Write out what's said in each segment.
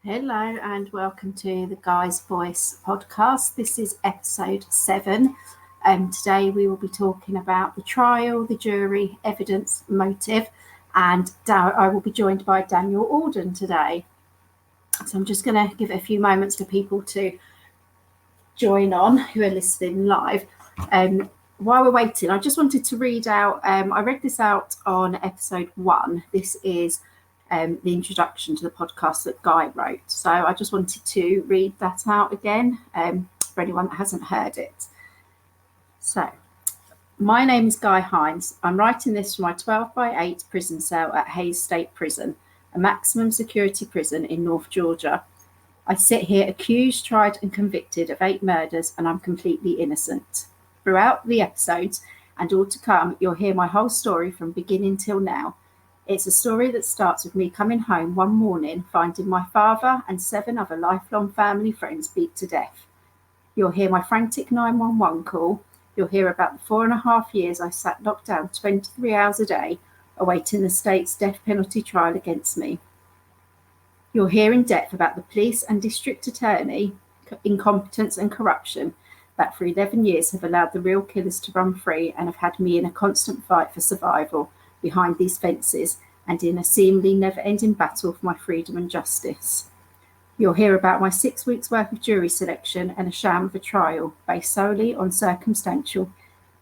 Hello and welcome to the Guy's Voice podcast. This is episode 7. Today we will be talking about the trial, the jury, evidence, motive, and I will be joined by Daniel Alden today. So I'm just going to give it a few moments for people to join on who are listening live. While we're waiting, I just wanted to read out, I read this out on episode 1. This is the introduction to the podcast that Guy wrote. So I just wanted to read that out again for anyone that hasn't heard it. So, my name is Guy Heinze. I'm writing this from my 12x8 prison cell at Heinze State Prison, a maximum security prison in North Georgia. I sit here accused, tried and convicted of 8 murders, and I'm completely innocent. Throughout the episodes and all to come, you'll hear my whole story from beginning till now. It's a story that starts with me coming home one morning, finding my father and 7 other lifelong family friends beat to death. You'll hear my frantic 911 call. You'll hear about the 4.5 years I sat locked down 23 hours a day, awaiting the state's death penalty trial against me. You'll hear in depth about the police and district attorney incompetence and corruption that for 11 years have allowed the real killers to run free and have had me in a constant fight for survival behind these fences and in a seemingly never-ending battle for my freedom and justice. You'll hear about my 6 weeks' worth of jury selection and a sham of a trial based solely on circumstantial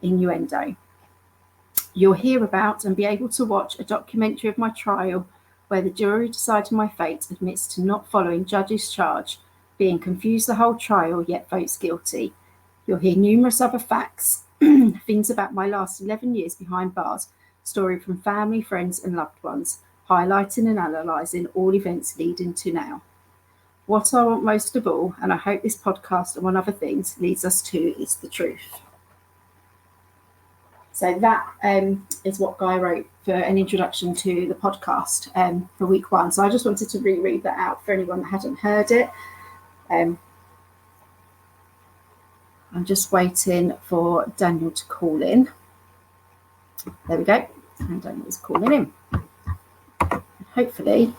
innuendo. You'll hear about and be able to watch a documentary of my trial where the jury deciding my fate admits to not following judge's charge, being confused the whole trial yet votes guilty. You'll hear numerous other facts, things about my last 11 years behind bars, story from family, friends and loved ones, highlighting and analysing all events leading to now. What I want most of all, and I hope this podcast, among other things, leads us to, is the truth. So that is what Guy wrote for an introduction to the podcast for week 1. So I just wanted to reread that out for anyone that hadn't heard it. I'm just waiting for Daniel to call in. There we go. And Daniel's calling in. Hopefully,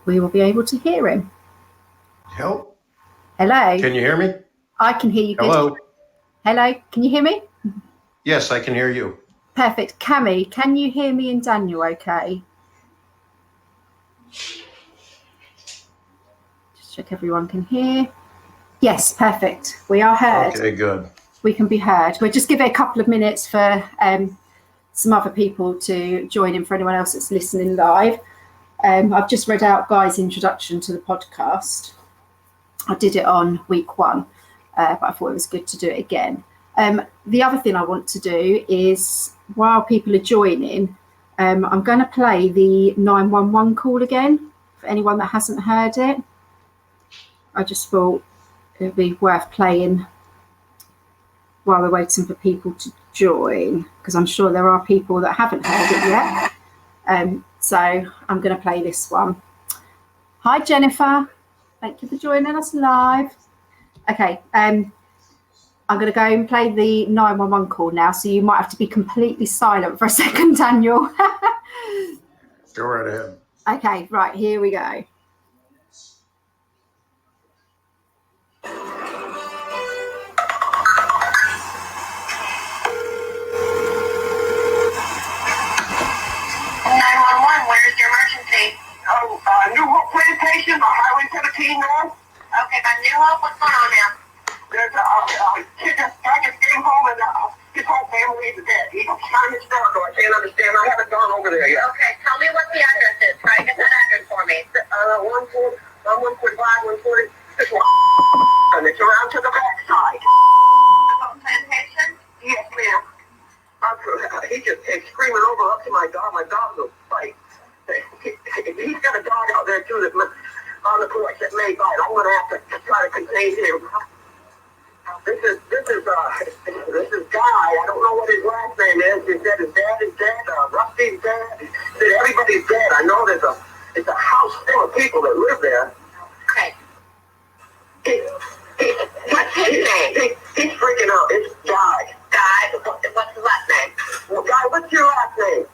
we will be able to hear him. Hello? Hello. Can you hear me? I can hear you good. Hello? Hello. Can you hear me? Yes, I can hear you. Perfect. Cami, can you hear me and Daniel okay? Just check everyone can hear. Yes, perfect. We are heard. Okay, good. We can be heard. We'll just give it a couple of minutes for some other people to join in for anyone else that's listening live. I've just read out Guy's introduction to the podcast. I did it on week 1, but I thought it was good to do it again. The other thing I want to do is, while people are joining, I'm going to play the 911 call again for anyone that hasn't heard it. I just thought it would be worth playing while we're waiting for people to join, because I'm sure there are people that haven't heard it yet. So I'm going to play this one. Hi, Jennifer. Thank you for joining us live. Okay, I'm going to go and play the 911 call now, so you might have to be completely silent for a second, Daniel. Go right ahead. Okay, right, here we go. New Hope Plantation, Highway 17 North. Okay, by New Hope, what's going on now? There's a kid just came home and his whole family is dead. He's trying to start, so I can't understand. I haven't gone over there yet. Okay, tell me what the address is. Try to get that address for me. 145, 146, and it's around to the back side. Hope Plantation? Yes, ma'am. He just came screaming over up to my dog. My dog will fight. He's got a dog out there too that on the porch that may bite. I'm going to have to try to contain him. This is Guy. I don't know what his last name is. He said his dad is dead. Rusty's dead. He said everybody's dead. I know it's a house full of people that live there. Okay. What's his name? He's freaking out. It's Guy. Guy. What's his last name? Well, Guy, what's your last name?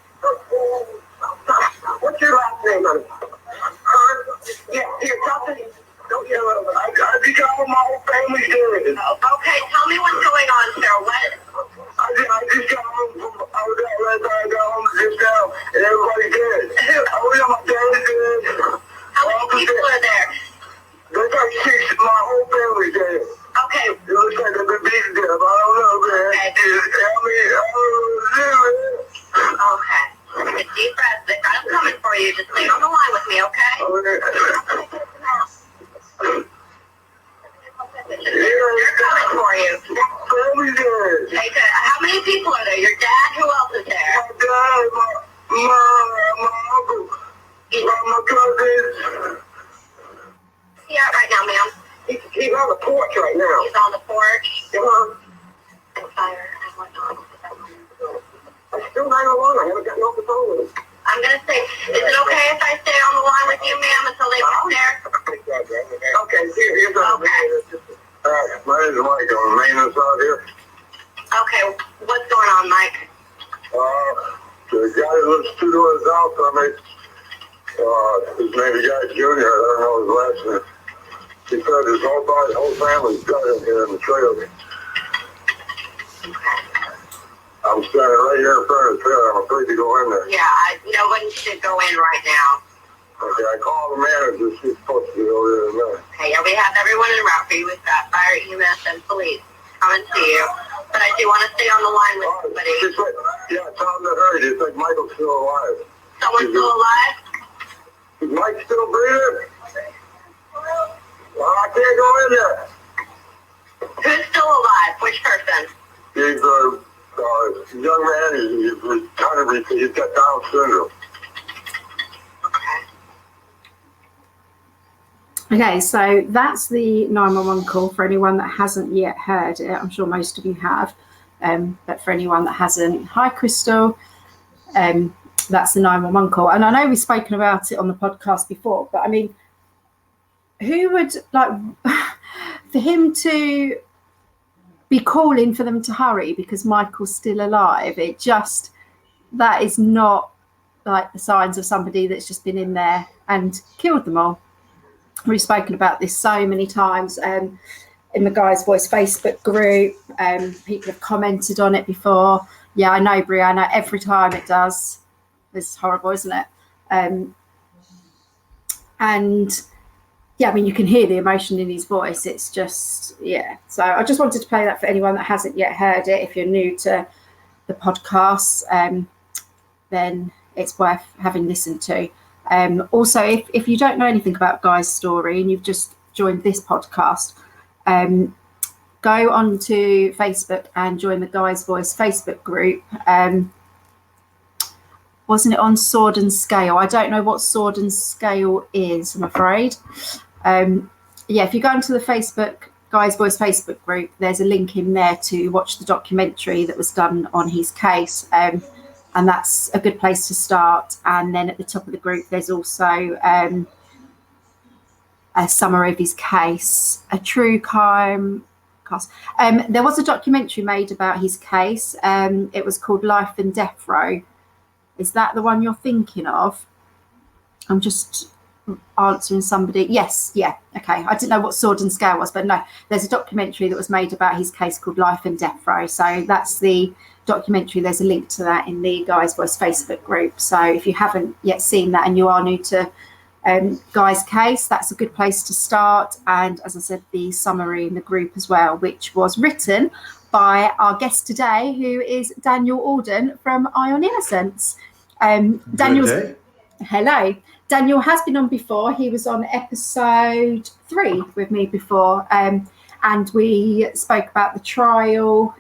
What's your last name, honey? Yeah, here, talk to I still hang on. I haven't gotten off the phone with him. I'm going to say, is it okay if I stay on the line with you, ma'am, until they get there? Okay, here's our my name is Mike. I'm the maintenance out here. Okay, what's going on, Mike? The guy who lives 2 doors down from me, his name is Guy Jr., I don't know his last name. He said his whole family's got him here in the trailer. Okay. I'm standing right here in front of the trailer. I'm afraid to go in there. Yeah, nobody should go in right now. Okay, I called the manager. She's supposed to be over there in a minute. Okay, yeah, we have everyone en route for you. We've got fire, EMS, and police coming to you. But I do want to stay on the line with somebody. Yeah, tell them to hurry. They think Michael's still alive. Someone's still alive? Is Mike still breathing? Well, I can't go in there. Who's still alive? Which person? He's a young man. He's got Down syndrome. Okay, so that's the 911 call for anyone that hasn't yet heard it. I'm sure most of you have, but for anyone that hasn't, hi Crystal, that's the 911 call. And I know we've spoken about it on the podcast before, but I mean, who would like for him to be calling for them to hurry because Michael's still alive? That is not like the signs of somebody that's just been in there and killed them all. We've spoken about this so many times in the Guy's Voice Facebook group. People have commented on it before. Yeah, I know, Brianna, every time it does. It's horrible, isn't it? And yeah, I mean, you can hear the emotion in his voice. It's just, yeah. So I just wanted to play that for anyone that hasn't yet heard it. If you're new to the podcast, then it's worth having listened to. Also, if you don't know anything about Guy's story and you've just joined this podcast, go onto Facebook and join the Guy's Voice Facebook group. Wasn't it on Sword and Scale? I don't know what Sword and Scale is, I'm afraid. Yeah, if you go into the Guy's Voice Facebook group, there's a link in there to watch the documentary that was done on his case. And that's a good place to start. And then at the top of the group, there's also a summary of his case, a true crime cast. There was a documentary made about his case. It was called Life and Death Row. Is that the one you're thinking of? I'm just answering somebody. Yes, yeah, okay. I didn't know what Sword and Scale was, but no, there's a documentary that was made about his case called Life and Death Row. So that's the documentary. There's a link to that in the Guy's Voice Facebook group. So if you haven't yet seen that and you are new to Guy's case, that's a good place to start. And as I said, the summary in the group as well, which was written by our guest today, who is Daniel Alden from Eye on Innocence. Daniel's hello. Daniel has been on before. He was on episode 3 with me before, and we spoke about the trial.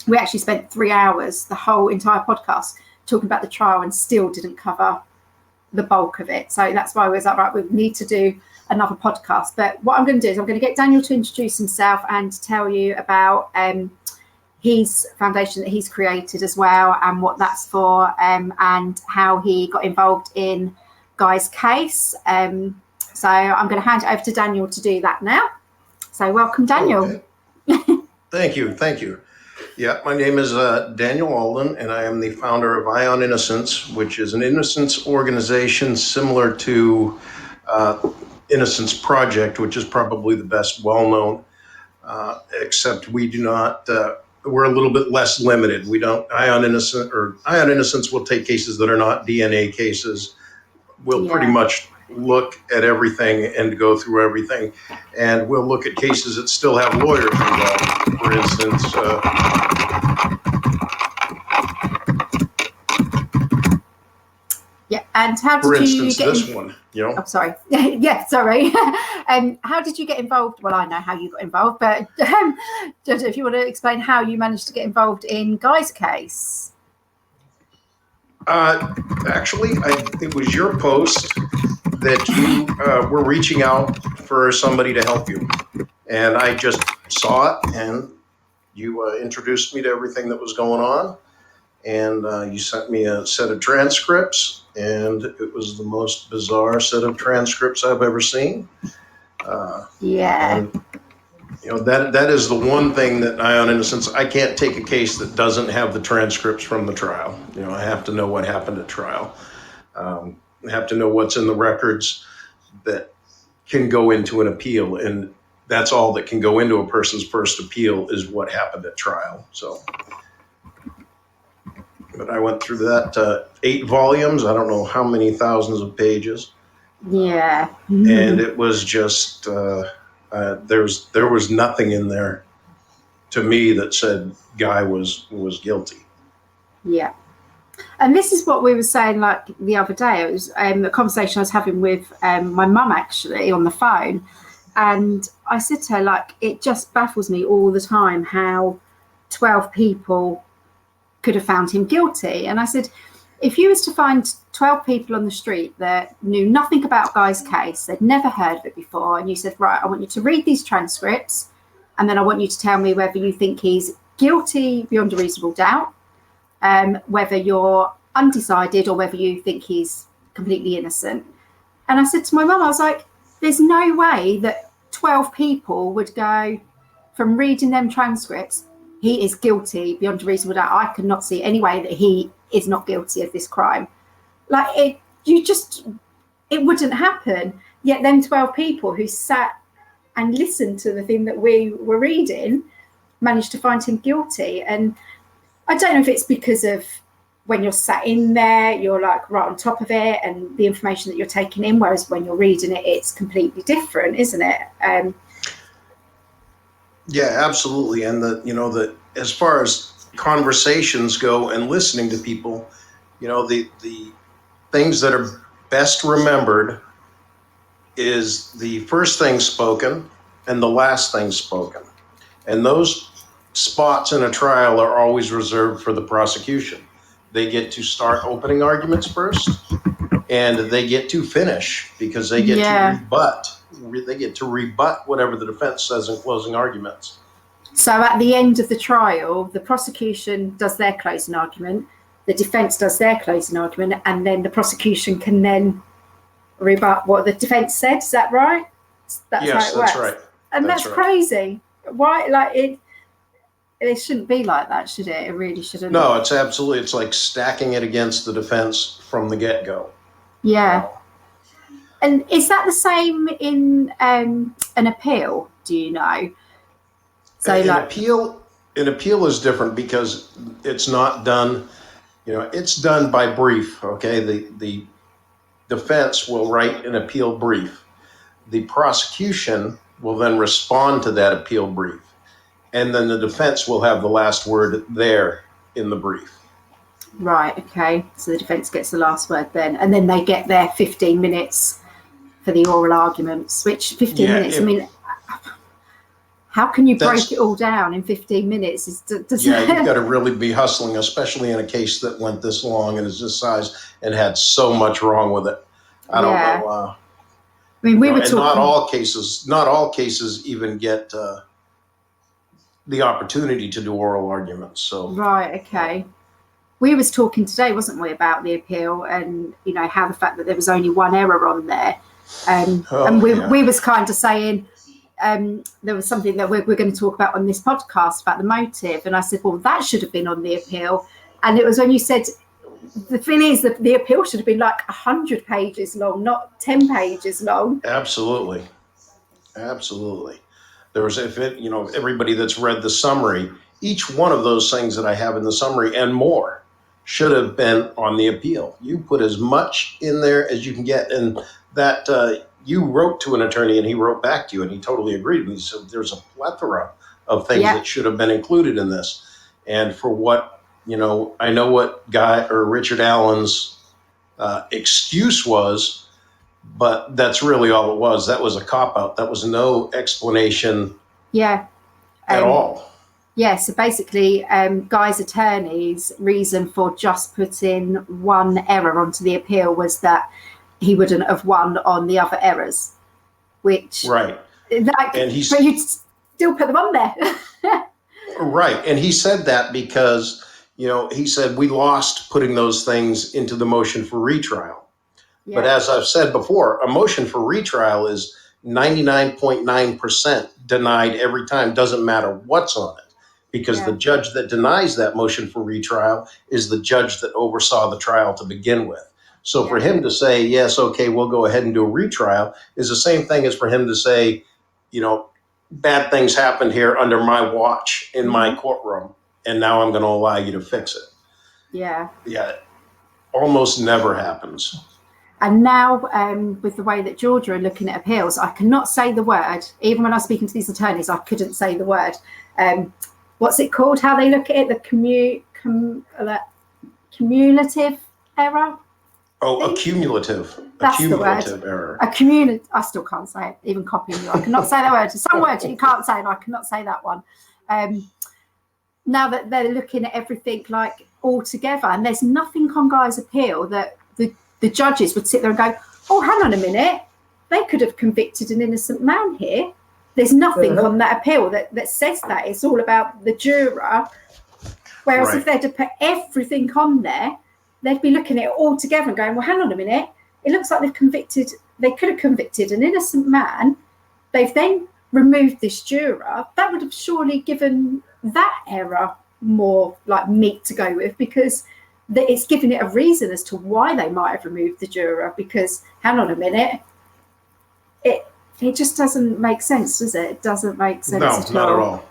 We actually spent 3 hours, the whole entire podcast, talking about the trial and still didn't cover the bulk of it. So that's why we was like, right, we need to do another podcast. But what I'm going to do is I'm going to get Daniel to introduce himself and tell you about his foundation that he's created as well and what that's for, and how he got involved in Guy's case. So I'm going to hand it over to Daniel to do that now. So welcome, Daniel. Okay. Thank you. Yeah, my name is Daniel Alden, and I am the founder of Eye on Innocence, which is an innocence organization similar to Innocence Project, which is probably the best well-known, except we do not, we're a little bit less limited. We don't, Eye on Innocence will take cases that are not DNA cases. We'll pretty much look at everything and go through everything. And we'll look at cases that still have lawyers involved. For instance, and how did you get this one, Oh, sorry. Yeah, sorry. How did you get involved? Well, I know how you got involved, but if you want to explain how you managed to get involved in Guy's case. Actually, it was your post that you were reaching out for somebody to help you. And I just saw it and You introduced me to everything that was going on, and you sent me a set of transcripts, and it was the most bizarre set of transcripts I've ever seen. Yeah. And that is the one thing that Eye on Innocence, I can't take a case that doesn't have the transcripts from the trial. I have to know what happened at trial. I have to know what's in the records that can go into an appeal, and that's all that can go into a person's first appeal is what happened at trial. So, but I went through that 8 volumes. I don't know how many thousands of pages. Yeah. And it was just there was nothing in there to me that said Guy was guilty. Yeah. And this is what we were saying like the other day. It was a conversation I was having with my mum actually on the phone. And I said to her, like, it just baffles me all the time how 12 people could have found him guilty. And I said, if you was to find 12 people on the street that knew nothing about Guy's case, they'd never heard of it before, and you said, right, I want you to read these transcripts, and then I want you to tell me whether you think he's guilty beyond a reasonable doubt, whether you're undecided, or whether you think he's completely innocent. And I said to my mum, I was like, there's no way that 12 people would go from reading them transcripts, he is guilty beyond a reasonable doubt. I could not see any way that he is not guilty of this crime. Like, it wouldn't happen. Yet them 12 people who sat and listened to the thing that we were reading managed to find him guilty. And I don't know if it's because of when you're sat in there, you're like right on top of it and the information that you're taking in, whereas when you're reading it, it's completely different, isn't it? Yeah, absolutely. And that as far as conversations go and listening to people, the things that are best remembered is the first thing spoken and the last thing spoken. And those spots in a trial are always reserved for the prosecution. They get to start opening arguments first, and they get to finish because they get to rebut. They get to rebut whatever the defense says in closing arguments. So at the end of the trial, the prosecution does their closing argument, the defense does their closing argument, and then the prosecution can then rebut what the defense said. Is that right? That's yes, how it works. That's right. And that's crazy. Why? Like it shouldn't be like that, should it? It really shouldn't. No, it's absolutely. It's like stacking it against the defense from the get-go. Yeah. And is that the same in an appeal? Do you know? So an appeal is different because it's not done. It's done by brief. Okay, the defense will write an appeal brief. The prosecution will then respond to that appeal brief, and then the defense will have the last word there in the brief. Right. Okay. So the defense gets the last word then, and then they get their 15 minutes for the oral arguments. Which 15 minutes? I mean, how can you break it all down in 15 minutes? You've got to really be hustling, especially in a case that went this long and is this size and had so much wrong with it. I don't know. I mean, we were talking. Not all cases even get the opportunity to do oral arguments. So right, okay. We was talking today, wasn't we, about the appeal and how the fact that there was only one error on there, and we was kind of saying. There was something that we're going to talk about on this podcast about the motive, and I said, well, that should have been on the appeal. And it was when you said, the thing is that the appeal should have been like 100 pages long, not 10 pages long. Absolutely. There was, everybody that's read the summary, each one of those things that I have in the summary and more should have been on the appeal. You put as much in there as you can get, and that you wrote to an attorney and he wrote back to you and he totally agreed with you. So there's a plethora of things that should have been included in this. And for what, I know what Richard Allen's excuse was, but that's really all it was. That was a cop-out. That was no explanation at all. Yeah, so basically Guy's attorney's reason for just putting one error onto the appeal was that he wouldn't have won on the other errors, which right. But you'd still put them on there. Right. And he said that because, he said we lost putting those things into the motion for retrial. Yeah. But as I've said before, a motion for retrial is 99.9% denied every time, doesn't matter what's on it, because the judge that denies that motion for retrial is the judge that oversaw the trial to begin with. So for him to say, yes, okay, we'll go ahead and do a retrial is the same thing as for him to say, bad things happened here under my watch in my courtroom, and now I'm going to allow you to fix it. Yeah. Yeah. It almost never happens. And now, with the way that Georgia are looking at appeals, I cannot say the word. Even when I was speaking to these attorneys, I couldn't say the word. What's it called? How they look at it? The cumulative error? Oh, a cumulative. That's a cumulative the word. error. I still can't say it, even copying you. I cannot say that word. Some words you can't say, and I cannot say that one. Now that they're looking at everything like all together, and there's nothing on Guy's appeal that the judges would sit there and go, oh, hang on a minute, they could have convicted an innocent man here. There's nothing on that appeal that says that. It's all about the juror. Whereas if they'd have put everything on there, they'd be looking at it all together and going, well, hang on a minute, it looks like they could have convicted an innocent man. They've then removed this juror. That would have surely given that error more like meat to go with, because it's giving it a reason as to why they might have removed the juror, because hang on a minute, it just doesn't make sense, does it? It doesn't make sense at all.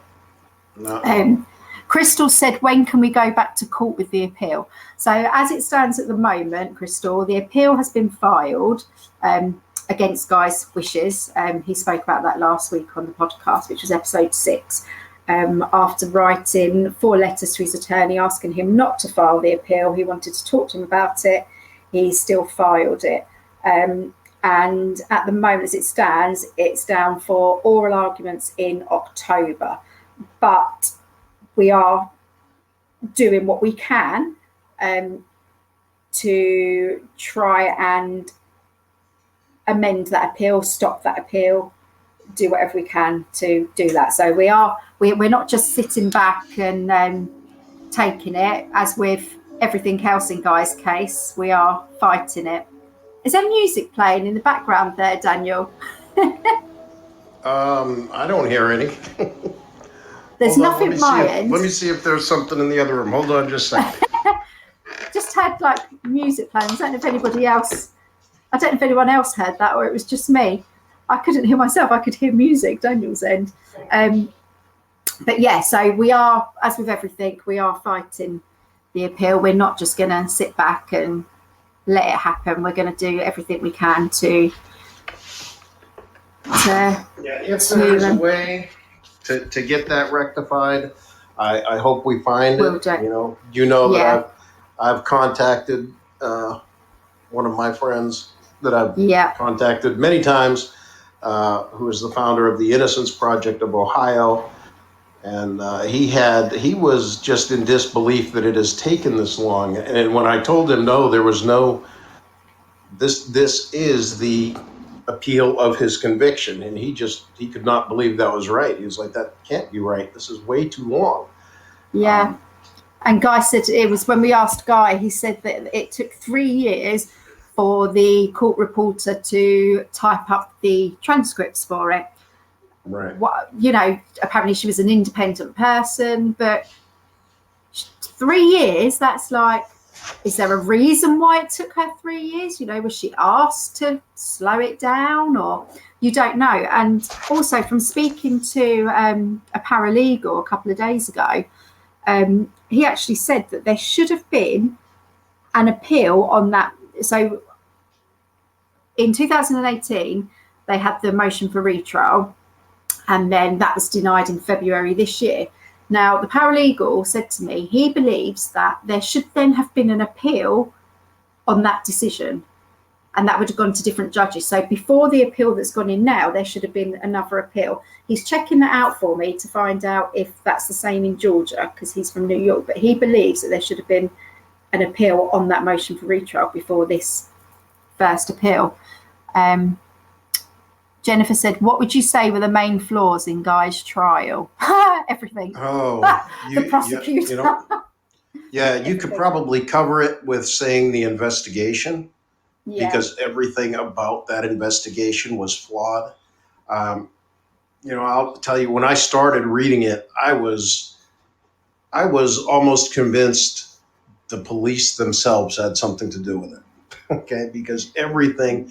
Not at all. Crystal said, when can we go back to court with the appeal? So as it stands at the moment, Crystal, the appeal has been filed against Guy's wishes. He spoke about that last week on the podcast, which was episode 6. After writing 4 letters to his attorney asking him not to file the appeal, he wanted to talk to him about it. He still filed it. And at the moment, as it stands, it's down for oral arguments in October. But we are doing what we can to try and amend that appeal, stop that appeal, do whatever we can to do that. So we're not just sitting back and taking it. As with everything else in Guy's case, we are fighting it. Is there music playing in the background there, Daniel? I don't hear any. There's nothing at my end. Let me see if there's something in the other room. Hold on just a second. Just had like music playing. I don't know if anyone else heard that, or it was just me. I couldn't hear myself. I could hear music, Daniel's end. But yeah, so we are, as with everything, we are fighting the appeal. We're not just going to sit back and let it happen. We're going to do everything we can to if there's a way to get that rectified, I hope we find it. That I've contacted one of my friends that I've contacted many times, who is the founder of the Innocence Project of Ohio. And he was just in disbelief that it has taken this long. And when I told him, no, there was no, this is the appeal of his conviction. And he could not believe that was right. He was like, that can't be right. This is way too long. Yeah. And Guy said, it was when we asked Guy, he said that it took 3 years for the court reporter to type up the transcripts for it. Right. Apparently she was an independent person, but 3 years, that's like, is there a reason why it took her 3 years? Was she asked to slow it down, or you don't know? And also from speaking to a paralegal a couple of days ago, he actually said that there should have been an appeal on that. So in 2018, they had the motion for retrial, and then that was denied in February this year. Now, the paralegal said to me, he believes that there should then have been an appeal on that decision, and that would have gone to different judges. So before the appeal that's gone in now, there should have been another appeal. He's checking that out for me to find out if that's the same in Georgia, because he's from New York. But he believes that there should have been an appeal on that motion for retrial before this first appeal. Jennifer said, what would you say were the main flaws in Guy's trial? Everything. Oh, The prosecutor. You could probably cover it with saying the investigation, because everything about that investigation was flawed. I'll tell you, when I started reading it, I was almost convinced the police themselves had something to do with it. Okay, because everything.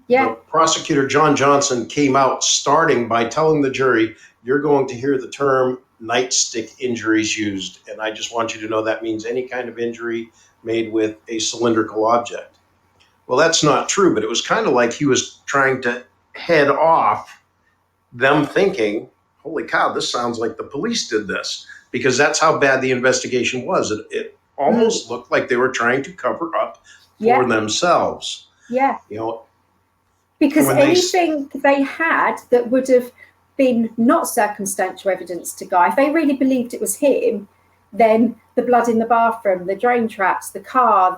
The prosecutor, John Johnson, came out starting by telling the jury, you're going to hear the term nightstick injuries used. And I just want you to know that means any kind of injury made with a cylindrical object. Well, that's not true, but it was kind of like he was trying to head off them thinking, holy cow, this sounds like the police did this, because that's how bad the investigation was. It almost looked like they were trying to cover up for themselves. Yeah. Because when anything they had that would have been not circumstantial evidence to Guy, if they really believed it was him, then the blood in the bathroom, the drain traps, the car,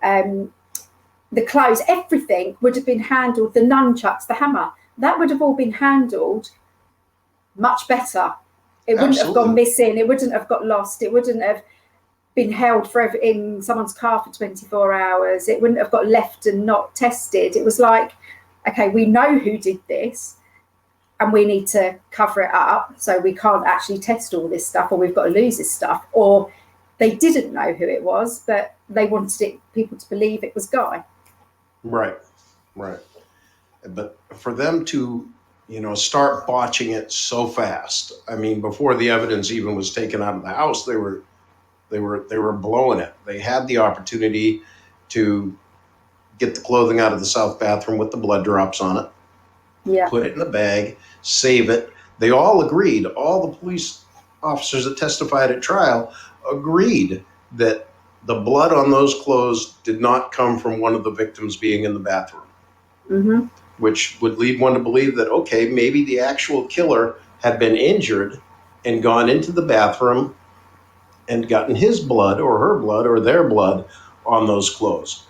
the clothes, everything would have been handled, the nunchucks, the hammer, that would have all been handled much better. It wouldn't have gone missing. It wouldn't have got lost. It wouldn't have been held forever in someone's car for 24 hours. It wouldn't have got left and not tested. It was like, okay, we know who did this and we need to cover it up, so we can't actually test all this stuff, or we've got to lose this stuff. Or they didn't know who it was, but they wanted people to believe it was Guy. Right. But for them to, start botching it so fast, I mean, before the evidence even was taken out of the house, they were blowing it. They had the opportunity to get the clothing out of the south bathroom with the blood drops on it, put it in the bag, save it. They all agreed, all the police officers that testified at trial agreed that the blood on those clothes did not come from one of the victims being in the bathroom, which would lead one to believe that, okay, maybe the actual killer had been injured and gone into the bathroom and gotten his blood or her blood or their blood on those clothes.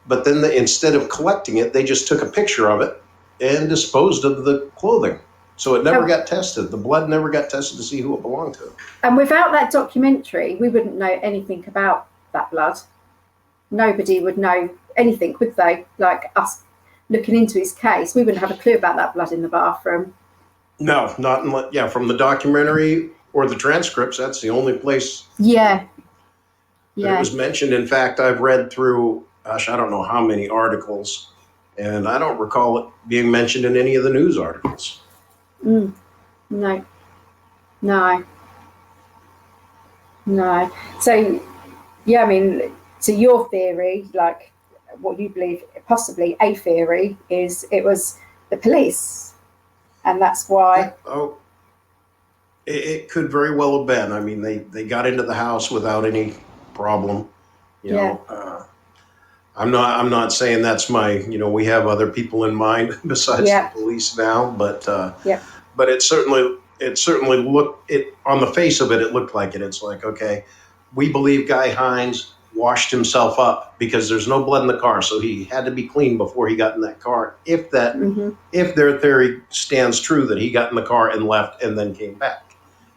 But then instead of collecting it, they just took a picture of it and disposed of the clothing. So it never got tested. The blood never got tested to see who it belonged to. And without that documentary, we wouldn't know anything about that blood. Nobody would know anything, would they? Like us looking into his case, we wouldn't have a clue about that blood in the bathroom. No, not unless, from the documentary or the transcripts, that's the only place that it was mentioned. In fact, I've read through, I don't know how many articles, and I don't recall it being mentioned in any of the news articles. No. So, I mean, to your theory, like what you believe, possibly a theory, is it was the police, and that's why. It could very well have been. I mean, they got into the house without any problem. You know, I'm not saying that's my. We have other people in mind besides the police now, but it certainly looked it on the face of it. It looked like it. It's like, okay, we believe Guy Heinze washed himself up because there's no blood in the car, so he had to be clean before he got in that car. If their theory stands true that he got in the car and left and then came back.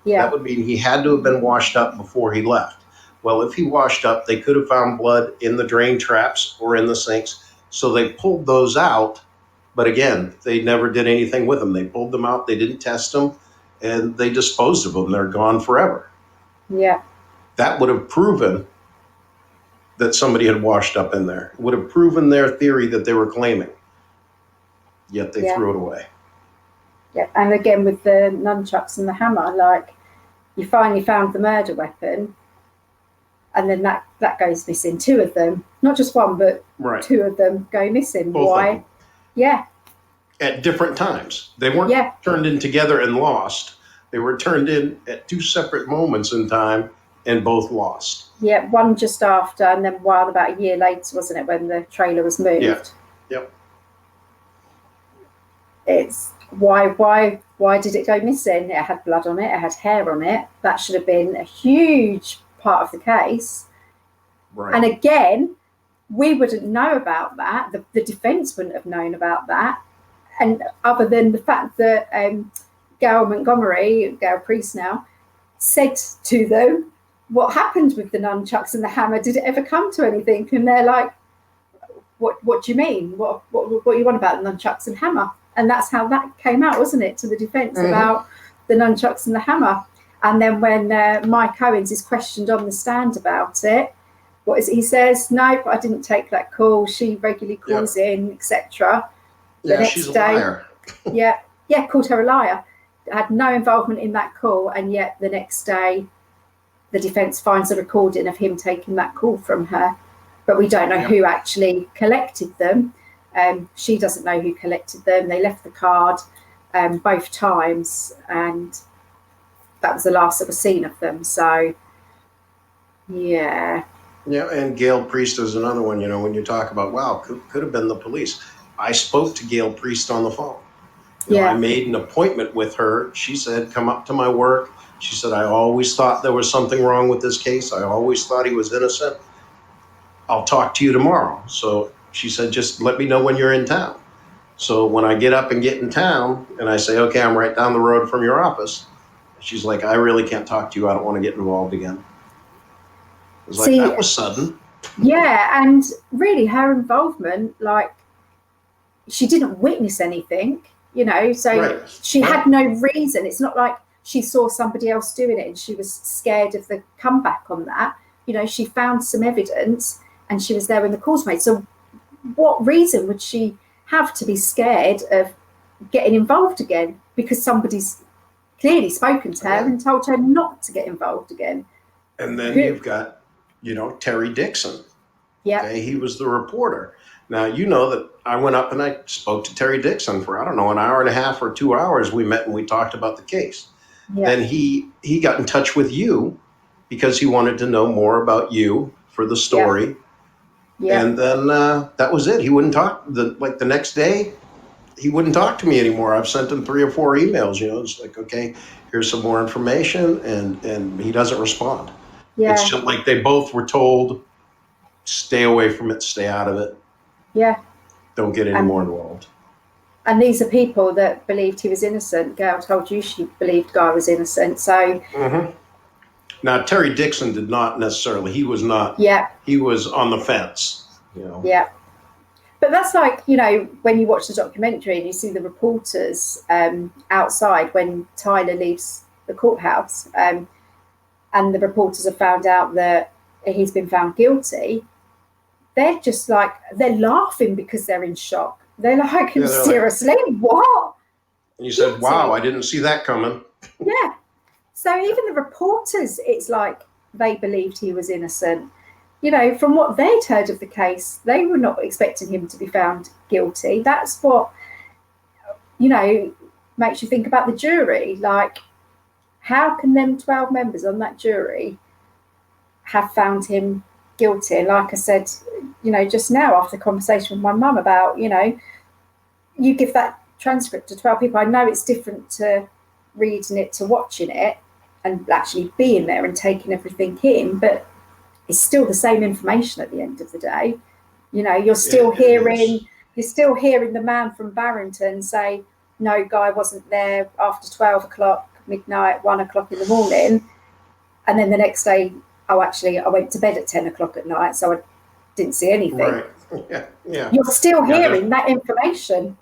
That would mean he had to have been washed up before he left. Well, if he washed up, they could have found blood in the drain traps or in the sinks. So they pulled those out. But again, they never did anything with them. They pulled them out. They didn't test them. And they disposed of them. They're gone forever. Yeah. That would have proven that somebody had washed up in there. It would have proven their theory that they were claiming. Yet they threw it away. Yeah, and again with the nunchucks and the hammer, like you finally found the murder weapon, and then that goes missing. Two of them, not just one, but two of them go missing. Both Why? of them. Yeah. At different times. They weren't turned in together and lost. They were turned in at two separate moments in time and both lost. Yeah, one just after, and then one about a year later, wasn't it, when the trailer was moved? Yeah. Yep. It's why did it go missing? It had blood on it, it had hair on it. That should have been a huge part of the case. Right. And again, we wouldn't know about that. The defense wouldn't have known about that. And other than the fact that Gail Priest now, said to them, what happened with the nunchucks and the hammer? Did it ever come to anything? And they're like, what do you mean? What you want about the nunchucks and hammer? And that's how that came out, wasn't it, to the defence about the nunchucks and the hammer. And then when Mike Owens is questioned on the stand about it, what is it he says? Nope, I didn't take that call. She regularly calls in, etc. The next she's a day, liar. called her a liar. Had no involvement in that call, and yet the next day the defence finds a recording of him taking that call from her. But we don't know who actually collected them. She doesn't know who collected them. They left the card both times, and that was the last that was seen of them. So, yeah. Yeah, and Gail Priest is another one, when you talk about, wow, could have been the police. I spoke to Gail Priest on the phone. I made an appointment with her. She said, come up to my work. She said, I always thought there was something wrong with this case. I always thought he was innocent. I'll talk to you tomorrow. So she said, just let me know when you're in town. So when I get up and get in town and I say, okay, I'm right down the road from your office, she's like, I really can't talk to you. I don't want to get involved again. It was that was sudden. Yeah, and really her involvement, she didn't witness anything, so she had no reason. It's not like she saw somebody else doing it and she was scared of the comeback on that. She found some evidence and she was there when the call's made. So what reason would she have to be scared of getting involved again? Because somebody's clearly spoken to her and told her not to get involved again. And then you've got, Terry Dixon. Yeah. Okay, he was the reporter. Now, that I went up and I spoke to Terry Dixon for, an hour and a half or 2 hours. We met and we talked about the case. Yeah. Then he got in touch with you because he wanted to know more about you for the story. Yeah. And then that was it. He wouldn't talk. The next day, he wouldn't talk to me anymore. I've sent him 3 or 4 emails. It's like, okay, here's some more information, and he doesn't respond. Yeah. It's just like they both were told, stay away from it, stay out of it. Yeah. Don't get any more involved. And these are people that believed he was innocent. Gail told you she believed Guy was innocent. So. Mm-hmm. Now, Terry Dixon did not necessarily. He was not. Yeah. He was on the fence. Yeah. But that's like, when you watch the documentary and you see the reporters outside when Tyler leaves the courthouse, and the reporters have found out that he's been found guilty. They're just they're laughing because they're in shock. They're like, seriously, what? And you said, wow, I didn't see that coming. Yeah. So even the reporters, it's like they believed he was innocent. From what they'd heard of the case, they were not expecting him to be found guilty. That's what, makes you think about the jury. How can them 12 members on that jury have found him guilty? And like I said, just now after the conversation with my mum about, you give that transcript to 12 people. I know it's different to reading it to watching it and actually being there and taking everything in, but it's still the same information at the end of the day. You're still hearing the man from Barrington say, no, Guy wasn't there after 12 o'clock, midnight, 1 o'clock in the morning. And then the next day, oh, actually, I went to bed at 10 o'clock at night, so I didn't see anything. Right. Yeah. You're still hearing that information.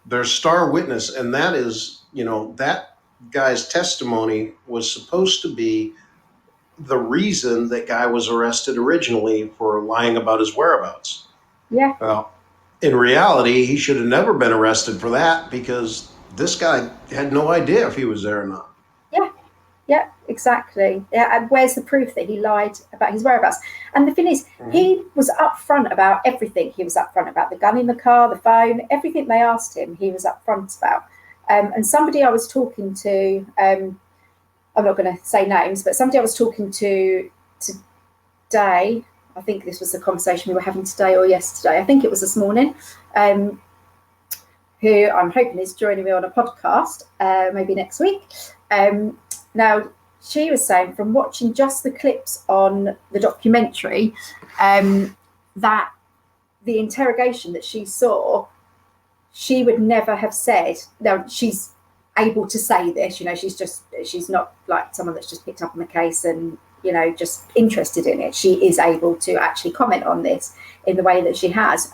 There's star witness, and that is, that guy's testimony was supposed to be the reason that Guy was arrested originally for lying about his whereabouts. Yeah. Well, in reality, he should have never been arrested for that because this guy had no idea if he was there or not. Yeah, exactly. Yeah, and where's the proof that he lied about his whereabouts? And the thing is, he was upfront about everything. He was upfront about the gun in the car, the phone, everything they asked him, he was upfront about. And somebody I was talking to, I'm not going to say names, but somebody I was talking to today, I think this was the conversation we were having today or yesterday, I think it was this morning, who I'm hoping is joining me on a podcast, maybe next week. Now, she was saying from watching just the clips on the documentary, that the interrogation that she saw, she would never have said, no, she's able to say this, she's not like someone that's just picked up on the case and, just interested in it. She is able to actually comment on this in the way that she has.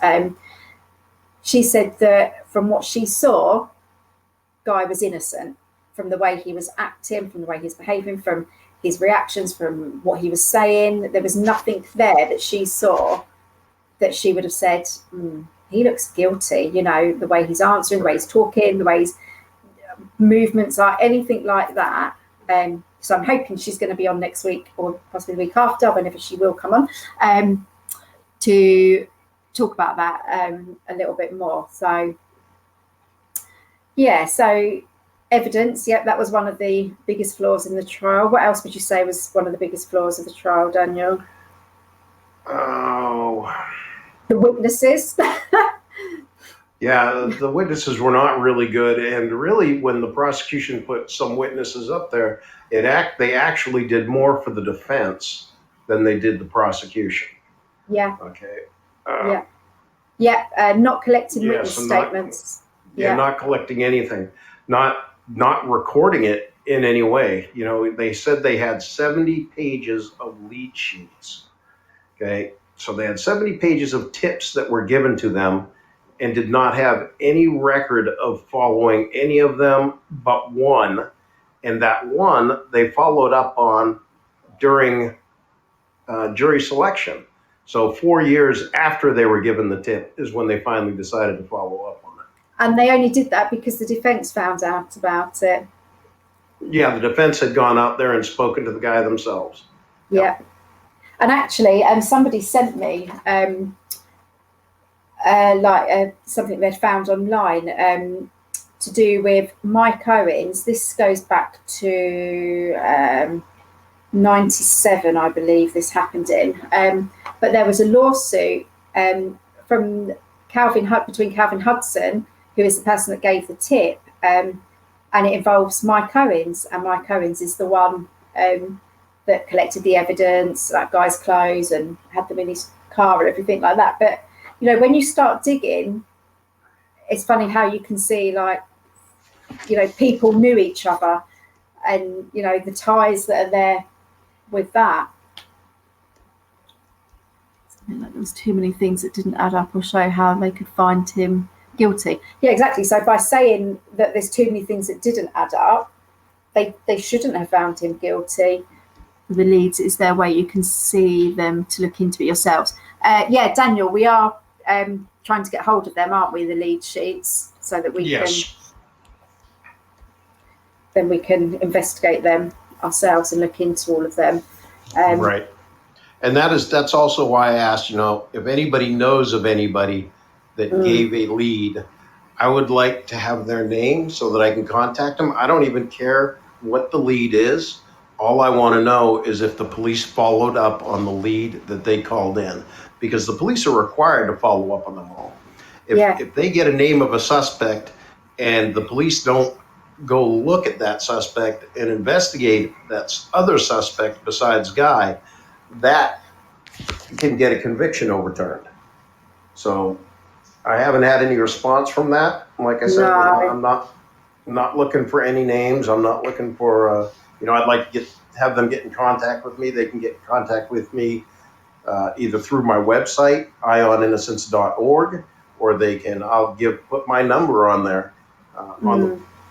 She said that from what she saw, Guy was innocent, from the way he was acting, from the way he was behaving, from his reactions, from what he was saying. There was nothing there that she saw that she would have said, he looks guilty, the way he's answering, the way he's talking, the way his movements are, anything like that. So I'm hoping she's going to be on next week or possibly the week after, whenever she will come on, to talk about that a little bit more. So, so evidence, that was one of the biggest flaws in the trial. What else would you say was one of the biggest flaws of the trial, Daniel? Oh, the witnesses. Yeah, the witnesses were not really good, and really, when the prosecution put some witnesses up there, they actually did more for the defense than they did the prosecution. Yeah. Okay. Not collecting witness statements. Not collecting anything, not recording it in any way. They said they had 70 pages of lead sheets. Okay, so they had 70 pages of tips that were given to them, and did not have any record of following any of them but one. And that one they followed up on during jury selection. So 4 years after they were given the tip is when they finally decided to follow up on it. And they only did that because the defense found out about it. Yeah, the defense had gone out there and spoken to the guy themselves. Yeah. And actually, somebody sent me something they'd found online to do with Mike Owens. This goes back to 97, I believe this happened in. But there was a lawsuit between Calvin Hudson, who is the person that gave the tip, and it involves Mike Owens. And Mike Owens is the one that collected the evidence, that guy's clothes, and had them in his car and everything like that. But when you start digging, it's funny how you can see, people knew each other, and the ties that are there with that. Something like there was too many things that didn't add up or show how they could find him guilty. Yeah, exactly. So by saying that there's too many things that didn't add up, they shouldn't have found him guilty. The leads, is there a way you can see them to look into it yourselves? Daniel, we are trying to get hold of them, aren't we, the lead sheets, so that we can investigate them ourselves and look into all of them. Right. And that's also why I asked, if anybody knows of anybody that gave a lead, I would like to have their name so that I can contact them. I don't even care what the lead is. All I want to know is if the police followed up on the lead that they called in, because the police are required to follow up on them all. If they get a name of a suspect and the police don't go look at that suspect and investigate that other suspect besides Guy, that can get a conviction overturned. So I haven't had any response from that. Like I said, I'm not looking for any names. I'm not looking for, I'd like to have them get in contact with me. They can get in contact with me either through my website, ioninnocence.org, or I'll put my number on there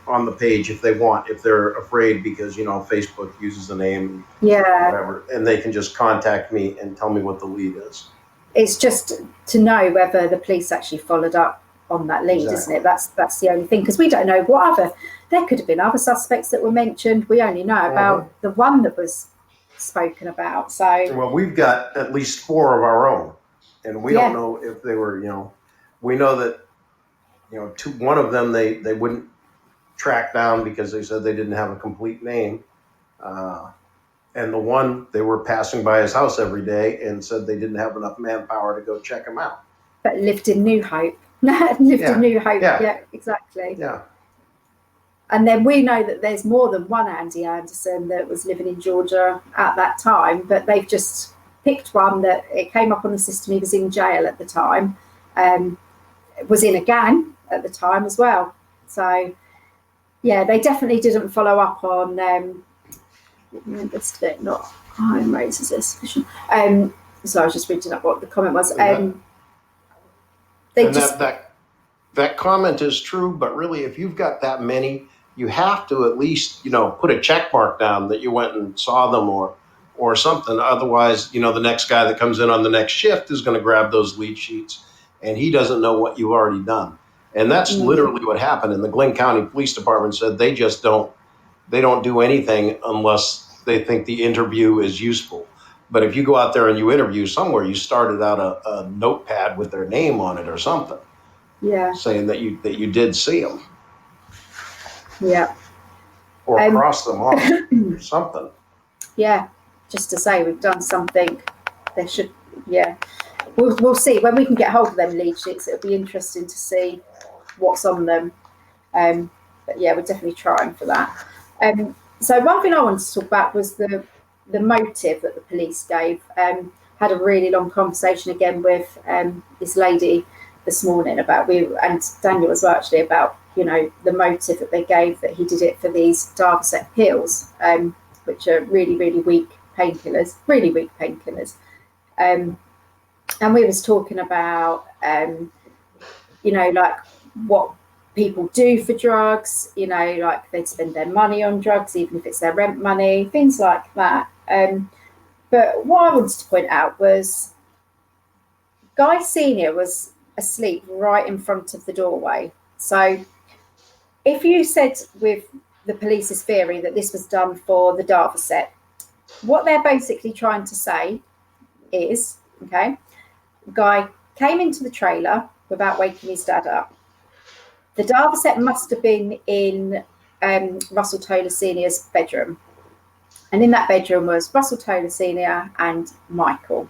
on the page if they want, if they're afraid, because Facebook uses the name, whatever, and they can just contact me and tell me what the lead is. It's just to know whether the police actually followed up on that lead, isn't it? That's the only thing, because we don't know there could have been other suspects that were mentioned. We only know about the one that was spoken about. So we've got at least 4 of our own, and we don't know if they were, we know that one of them they wouldn't track down because they said they didn't have a complete name, and the one, they were passing by his house every day and said they didn't have enough manpower to go check him out, but lived in New Hope. In New Hope. Yeah, exactly. Yeah. And then we know that there's more than one Andy Anderson that was living in Georgia at that time, but they've just picked one that it came up on the system. He was in jail at the time, was in a gang, at the time as well. So, yeah, they definitely didn't follow up on not crime raises a suspicion. So I was just reading up what the comment was. That comment is true, but really, if you've got that many, you have to at least, put a check mark down that you went and saw them or something. Otherwise, the next guy that comes in on the next shift is going to grab those lead sheets, and he doesn't know what you've already done. And that's literally what happened. And the Glenn County Police Department said they just don't do anything unless they think the interview is useful. But if you go out there and you interview somewhere, you started out a notepad with their name on it or something. Yeah. Saying that you did see them. Yeah. Or cross them off or something. Yeah. Just to say we've done something. There should, yeah. We'll see when we can get hold of them lead sheets. It'll be interesting to see what's on them. But yeah, we're definitely trying for that. So one thing I wanted to talk about was the motive that the police gave. Had a really long conversation again with this lady this morning about and Daniel as well actually about the motive that they gave, that he did it for these Darvocet pills, which are really weak painkillers, and we was talking about like what people do for drugs, like they'd spend their money on drugs even if it's their rent money, things like that. But what I wanted to point out was Guy Senior was asleep right in front of the doorway. So if you said with the police's theory that this was done for the Darvocet, what they're basically trying to say is, Guy came into the trailer without waking his dad up. The Darvocet must have been in Russell Toller Senior's bedroom. And in that bedroom was Russell Toller Senior and Michael.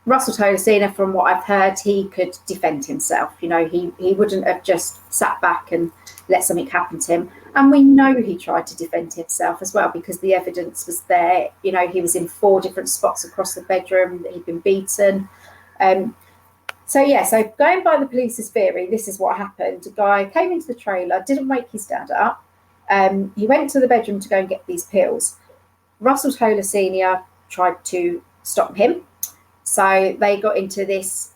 Russell Toller Senior, from what I've heard, he could defend himself. He wouldn't have just sat back and let something happen to him. And we know he tried to defend himself as well because the evidence was there. He was in 4 different spots across the bedroom that he'd been beaten. So going by the police's theory, this is what happened. A guy came into the trailer, didn't wake his dad up. He went to the bedroom to go and get these pills. Russell Toller Senior tried to stop him. So they got into this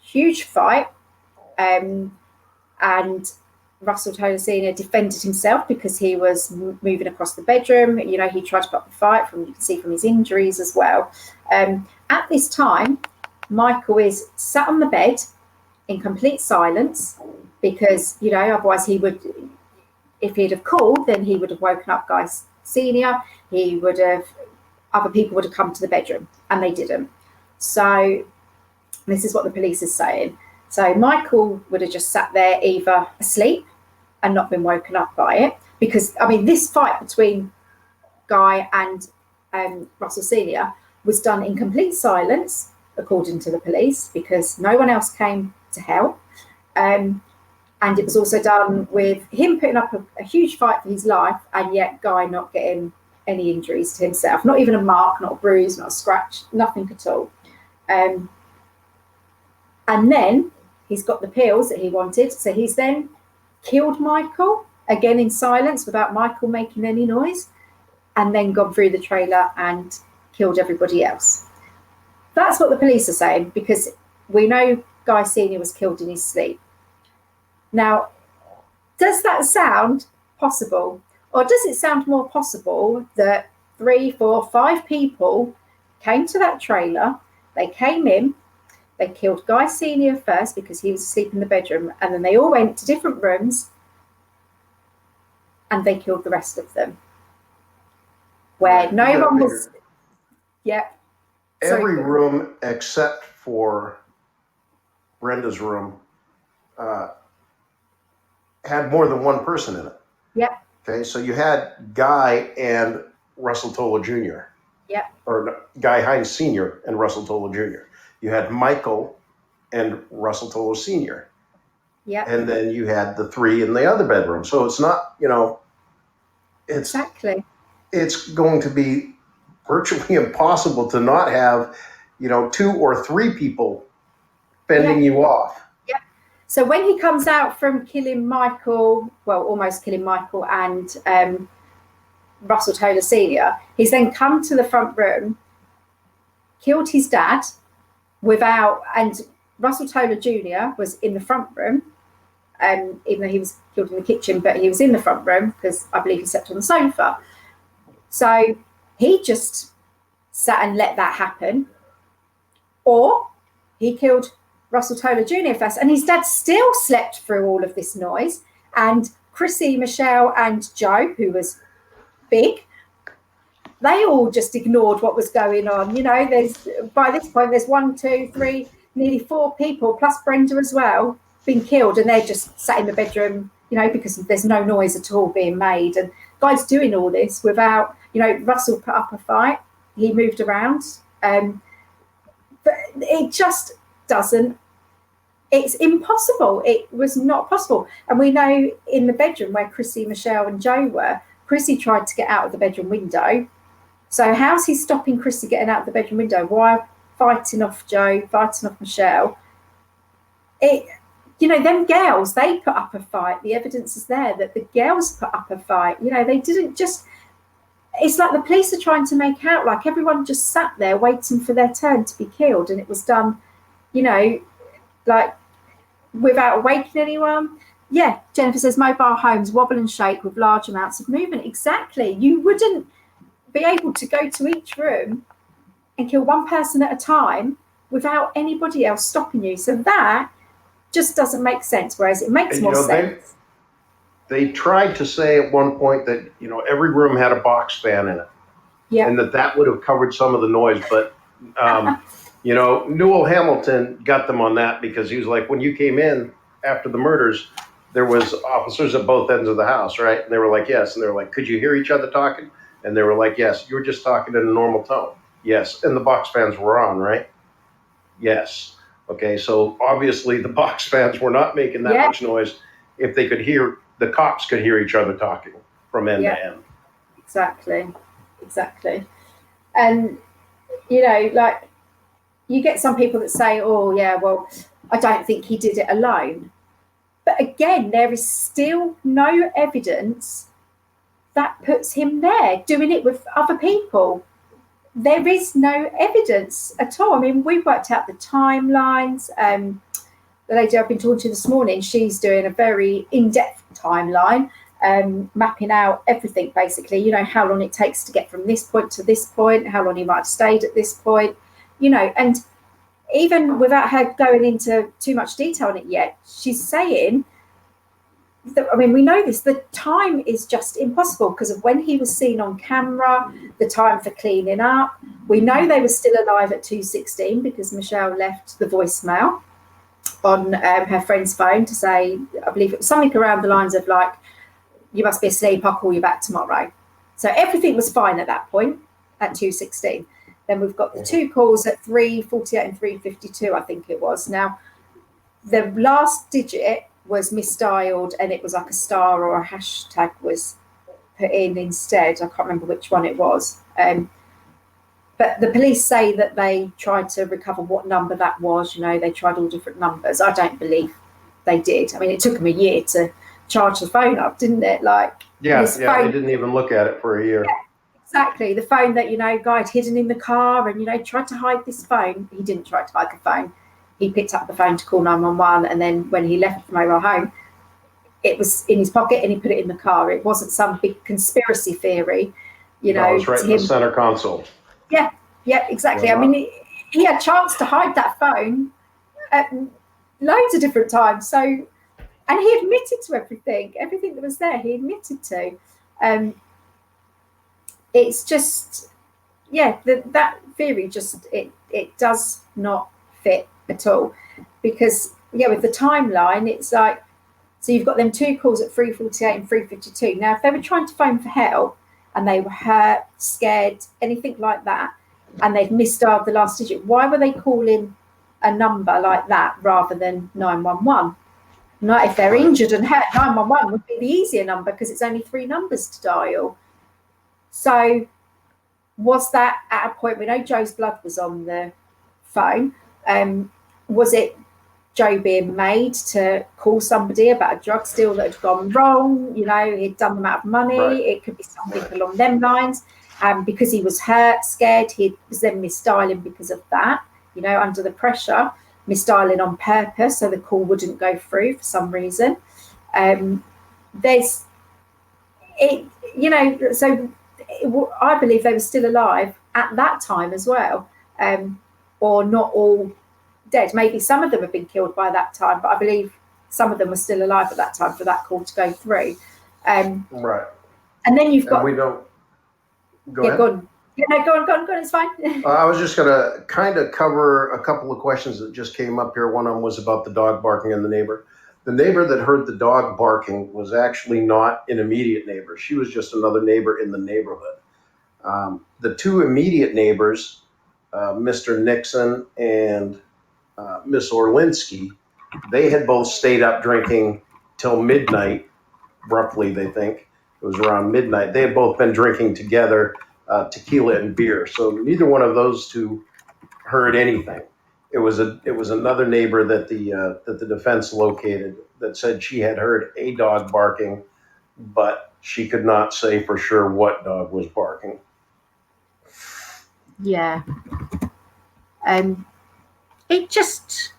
huge fight, and Russell Toller Senior defended himself because he was moving across the bedroom. He tried to put up the fight, you can see from his injuries as well. At this time, Michael is sat on the bed in complete silence because, otherwise he would, if he'd have called, then he would have woken up Guy Senior. Other people would have come to the bedroom, and they didn't. So this is what the police is saying. So Michael would have just sat there either asleep and not been woken up by it, because this fight between Guy and Russell Senior was done in complete silence, according to the police, because no one else came to help. And it was also done with him putting up a huge fight for his life, and yet Guy not getting any injuries to himself, not even a mark, not a bruise, not a scratch, nothing at all. And then he's got the pills that he wanted, so he's then killed Michael, again in silence, without Michael making any noise, and then gone through the trailer and killed everybody else. That's what the police are saying, because we know Guy Senior was killed in his sleep. Now, does that sound possible? Or does it sound more possible that 3, 4, 5 people came to that trailer, they came in, they killed Guy Senior first because he was asleep in the bedroom, and then they all went to different rooms and they killed the rest of them? Where no one was... Yeah. Every room except for Brenda's room had more than one person in it. Yeah. Okay, so you had Guy and Russell Toller Jr. Yeah. Or Guy Heinze Sr. and Russell Toller Jr. You had Michael and Russell Toller Sr. Yeah. And then you had the 3 in the other bedroom. So it's not, exactly. It's going to be virtually impossible to not have, 2 or 3 people fending you off. Yeah. So when he comes out from killing Michael, well, almost killing Michael and Russell Taylor Sr., he's then come to the front room, killed his dad and Russell Taylor Jr. was in the front room, even though he was killed in the kitchen, but he was in the front room because I believe he slept on the sofa. So he just sat and let that happen. Or he killed Russell Taylor Jr. first, and his dad still slept through all of this noise. And Chrissy, Michelle, and Joe, who was big, they all just ignored what was going on. By this point, there's 1, 2, 3, nearly 4 people, plus Brenda as well, been killed, and they're just sat in the bedroom, because there's no noise at all being made. And guys doing all this without, Russell put up a fight. He moved around. But it just doesn't. It's impossible. It was not possible. And we know in the bedroom where Chrissy, Michelle, and Joe were, Chrissy tried to get out of the bedroom window. So how's he stopping Chrissy getting out of the bedroom window? Why fighting off Joe, fighting off Michelle? Them girls, they put up a fight. The evidence is there that the girls put up a fight. They didn't just. It's like the police are trying to make out like everyone just sat there waiting for their turn to be killed, and it was done, like without awakening anyone. Yeah, Jennifer says mobile homes wobble and shake with large amounts of movement. Exactly. You wouldn't be able to go to each room and kill one person at a time without anybody else stopping you. So that just doesn't make sense, whereas it makes more sense. They tried to say at one point that, every room had a box fan in it. Yeah. And that would have covered some of the noise. But, Newell Hamilton got them on that because he was like, when you came in after the murders, there was officers at both ends of the house, right? And they were like, yes. And they were like, could you hear each other talking? And they were like, yes. You were just talking in a normal tone. Yes. And the box fans were on, right? Yes. Okay. So obviously the box fans were not making that much noise. If they could hear, the cops could hear each other talking from end to end. Exactly. And, like you get some people that say, oh, yeah, well, I don't think he did it alone. But again, there is still no evidence that puts him there doing it with other people. There is no evidence at all. I mean, we've worked out the timelines. The lady I've been talking to this morning, she's doing a very in-depth timeline, mapping out everything, basically, how long it takes to get from this point to this point, how long he might have stayed at this point, and even without her going into too much detail on it yet, she's saying that, we know this, the time is just impossible because of when he was seen on camera, the time for cleaning up. We know they were still alive at 2:16 because Michelle left the voicemail on her friend's phone to say, I believe it was something around the lines of like, you must be asleep, I'll call you back tomorrow. So everything was fine at that point at 2:16. Then we've got the 2 calls at 3:48 and 3:52, I think it was. Now, the last digit was misdialed and it was like a star or a hashtag was put in instead. I can't remember which one it was. But the police say that they tried to recover what number that was. They tried all different numbers. I don't believe they did. It took them a year to charge the phone up, didn't it? Phone, they didn't even look at it for a year. Yeah, exactly. The phone that, guy had hidden in the car and, tried to hide this phone. He didn't try to hide the phone. He picked up the phone to call 911. And then when he left the mobile home, it was in his pocket and he put it in the car. It wasn't some big conspiracy theory, No, it was right in the center console. Yeah, exactly. He had a chance to hide that phone at loads of different times. So, and he admitted to everything that was there. He admitted to. It's just, that theory just it does not fit at all because with the timeline, it's like, so you've got them 2 calls at 3:48 and 3:52. Now, if they were trying to phone for help and they were hurt, scared, anything like that, and they've misdialed the last digit, why were they calling a number like that rather than 911? Not if they're injured and hurt, 911 would be the easier number because it's only 3 numbers to dial. So was that at a point, we know Joe's blood was on the phone, was it Joe being made to call somebody about a drug deal that had gone wrong. He'd done them out of money. Right. It could be something along them lines. Because he was hurt, scared, he was then misdialing because of that, under the pressure, misdialing on purpose so the call wouldn't go through for some reason. So I believe they were still alive at that time as well, or not all dead. Maybe some of them have been killed by that time, but I believe some of them were still alive at that time for that call to go through. Right. And then you've got... And we don't... Go ahead. Go on. Yeah, no, go on, it's fine. I was just going to kind of cover a couple of questions that just came up here. One of them was about the dog barking and the neighbor. The neighbor that heard the dog barking was actually not an immediate neighbor. She was just another neighbor in the neighborhood. The two immediate neighbors, Mr. Nixon and Miss Orlinsky, they had both stayed up drinking till midnight, roughly, they think. It was around midnight. They had both been drinking together tequila and beer. So neither one of those two heard anything. It was another neighbor that the defense located that said she had heard a dog barking, but she could not say for sure what dog was barking. Yeah. It just,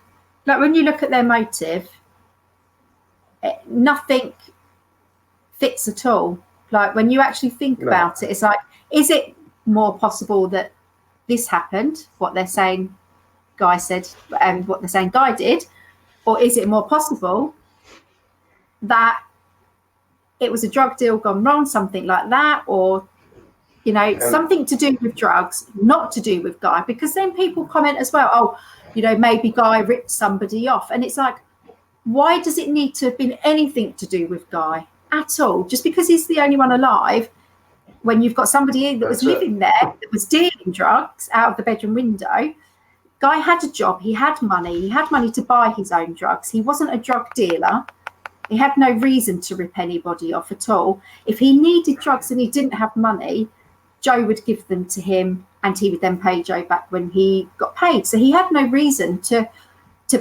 like, when you look at their motive, nothing fits at all. Like, when you actually think about it, it's like, is it more possible that this happened, what they're saying Guy said, and what they're saying Guy did, or is it more possible that it was a drug deal gone wrong, something like that, or something to do with drugs, not to do with Guy? Because then people comment as well, oh, maybe Guy ripped somebody off, and it's like, why does it need to have been anything to do with Guy at all? Just because he's the only one alive, when you've got somebody that was living there, that was dealing drugs out of the bedroom window. Guy had a job, he had money to buy his own drugs. He wasn't a drug dealer. He had no reason to rip anybody off at all. If he needed drugs and he didn't have money, Joe would give them to him, and he would then pay Joe back when he got paid. So he had no reason to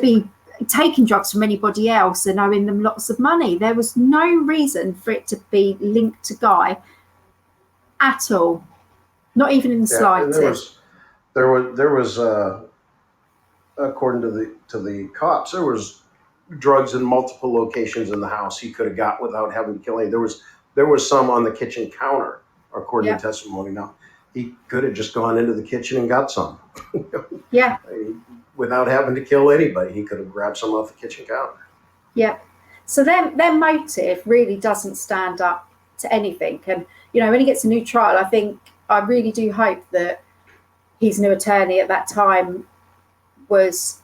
be taking drugs from anybody else and owing them lots of money. There was no reason for it to be linked to Guy at all, not even in the slightest. There was according to the cops, there was drugs in multiple locations in the house he could have got without having to kill any. There was some on the kitchen counter, according to testimony. Now, he could have just gone into the kitchen and got some. Yeah. Without having to kill anybody, he could have grabbed some off the kitchen counter. Yeah. So their motive really doesn't stand up to anything. And, when he gets a new trial, I really do hope that his new attorney at that time was,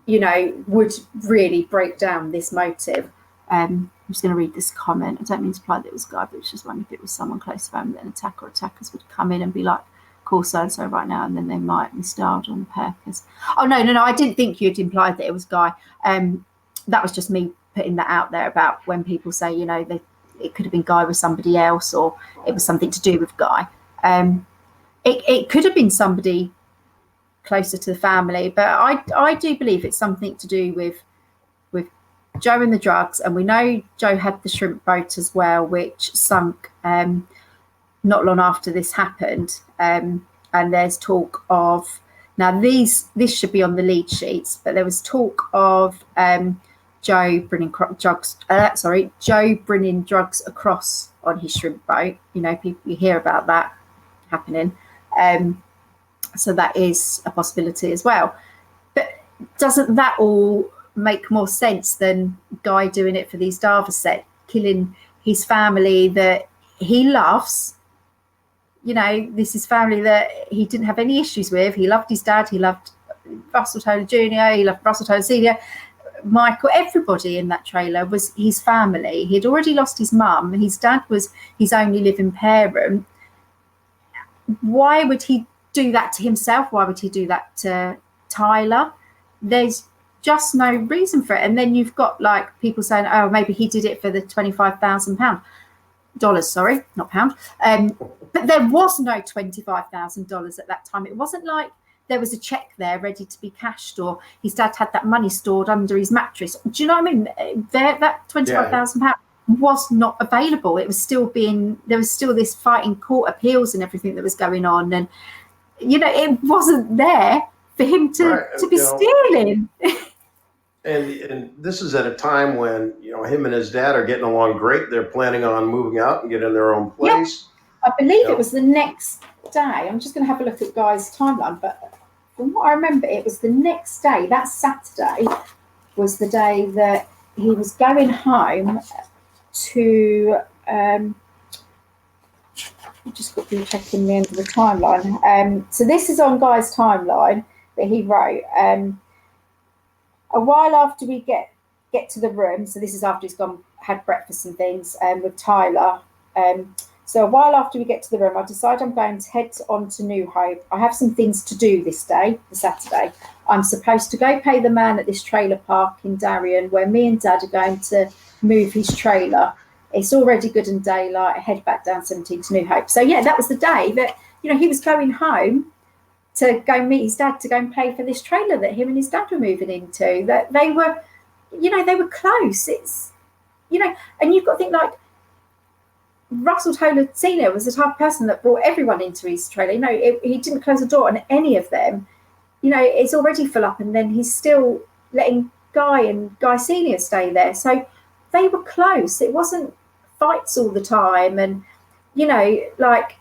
would really break down this motive. I'm just going to read this comment. I don't mean to imply that it was Guy, but it's just wondering if it was someone close to family that an attacker or attackers would come in and be like, call so-and-so right now, and then they might misdialed on purpose. Oh, no, I didn't think you'd implied that it was Guy. That was just me putting that out there about when people say, it could have been Guy with somebody else, or it was something to do with Guy. It could have been somebody closer to the family, but I do believe it's something to do with Joe and the drugs. And we know Joe had the shrimp boat as well, which sunk not long after this happened. And there's talk of, now this should be on the lead sheets, but there was talk of Joe bringing drugs across on his shrimp boat. People, you hear about that happening. So that is a possibility as well. But doesn't that all make more sense than Guy doing it for these Darvas, killing his family that he loves? This is family that he didn't have any issues with. He loved his dad. He loved Russell Taylor Jr. He loved Russell Taylor Sr. Michael, everybody in that trailer was his family. He'd already lost his mum. His dad was his only living parent. Why would he do that to himself? Why would he do that to Tyler? There's just no reason for it. And then you've got like people saying, oh, maybe he did it for the $25,000. Sorry, not pound. But there was no $25,000 at that time. It wasn't like there was a check there ready to be cashed, or his dad had that money stored under his mattress. Do you know what I mean? That £25,000 was not available. It was still there was still this fight in court appeals and everything that was going on. And, it wasn't there for him to be stealing. And this is at a time when, him and his dad are getting along great. They're planning on moving out and getting their own place. I believe it was the next day. I'm just going to have a look at Guy's timeline, but from what I remember, it was the next day. That Saturday was the day that he was going home to. Just quickly checking the end of the timeline. So this is on Guy's timeline that he wrote. A while after we get to the room, so this is after he's had breakfast and things with Tyler. So a while after we get to the room, I decide I'm going to head on to New Hope. I have some things to do this day, the Saturday. I'm supposed to go pay the man at this trailer park in Darien, where me and Dad are going to move his trailer. It's already good and daylight. I head back down 17 to New Hope. So yeah, that was the day that, he was going home to go meet his dad to go and pay for this trailer that him and his dad were moving into. That they were, they were close. It's, and you've got to think, like, Russell Toler Senior was the type of person that brought everyone into his trailer. He didn't close the door on any of them. It's already full up, and then he's still letting Guy and Guy Senior stay there. So they were close. It wasn't fights all the time, and like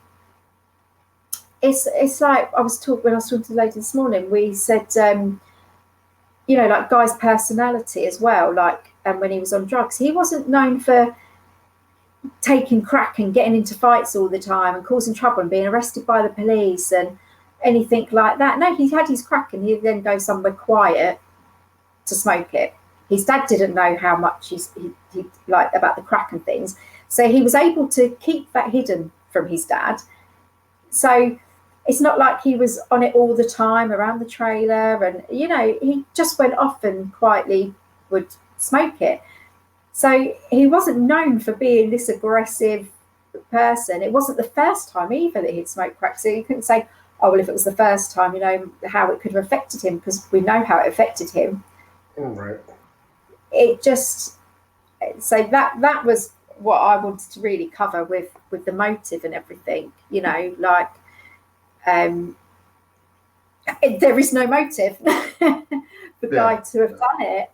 it's like when I was talking to the lady this morning. We said, like Guy's personality as well. Like, and when he was on drugs, he wasn't known for taking crack and getting into fights all the time and causing trouble and being arrested by the police and anything like that. No, he had his crack and he'd then go somewhere quiet to smoke it. His dad didn't know how much he liked about the crack and things, so he was able to keep that hidden from his dad. So it's not like he was on it all the time around the trailer, and he just went off and quietly would smoke it. So he wasn't known for being this aggressive person. It wasn't the first time either that he'd smoked crack. So you couldn't say, oh, well, if it was the first time, how it could have affected him, because we know how it affected him. Right. It just, so that was what I wanted to really cover with the motive and everything, like, there is no motive for Guy to have done it.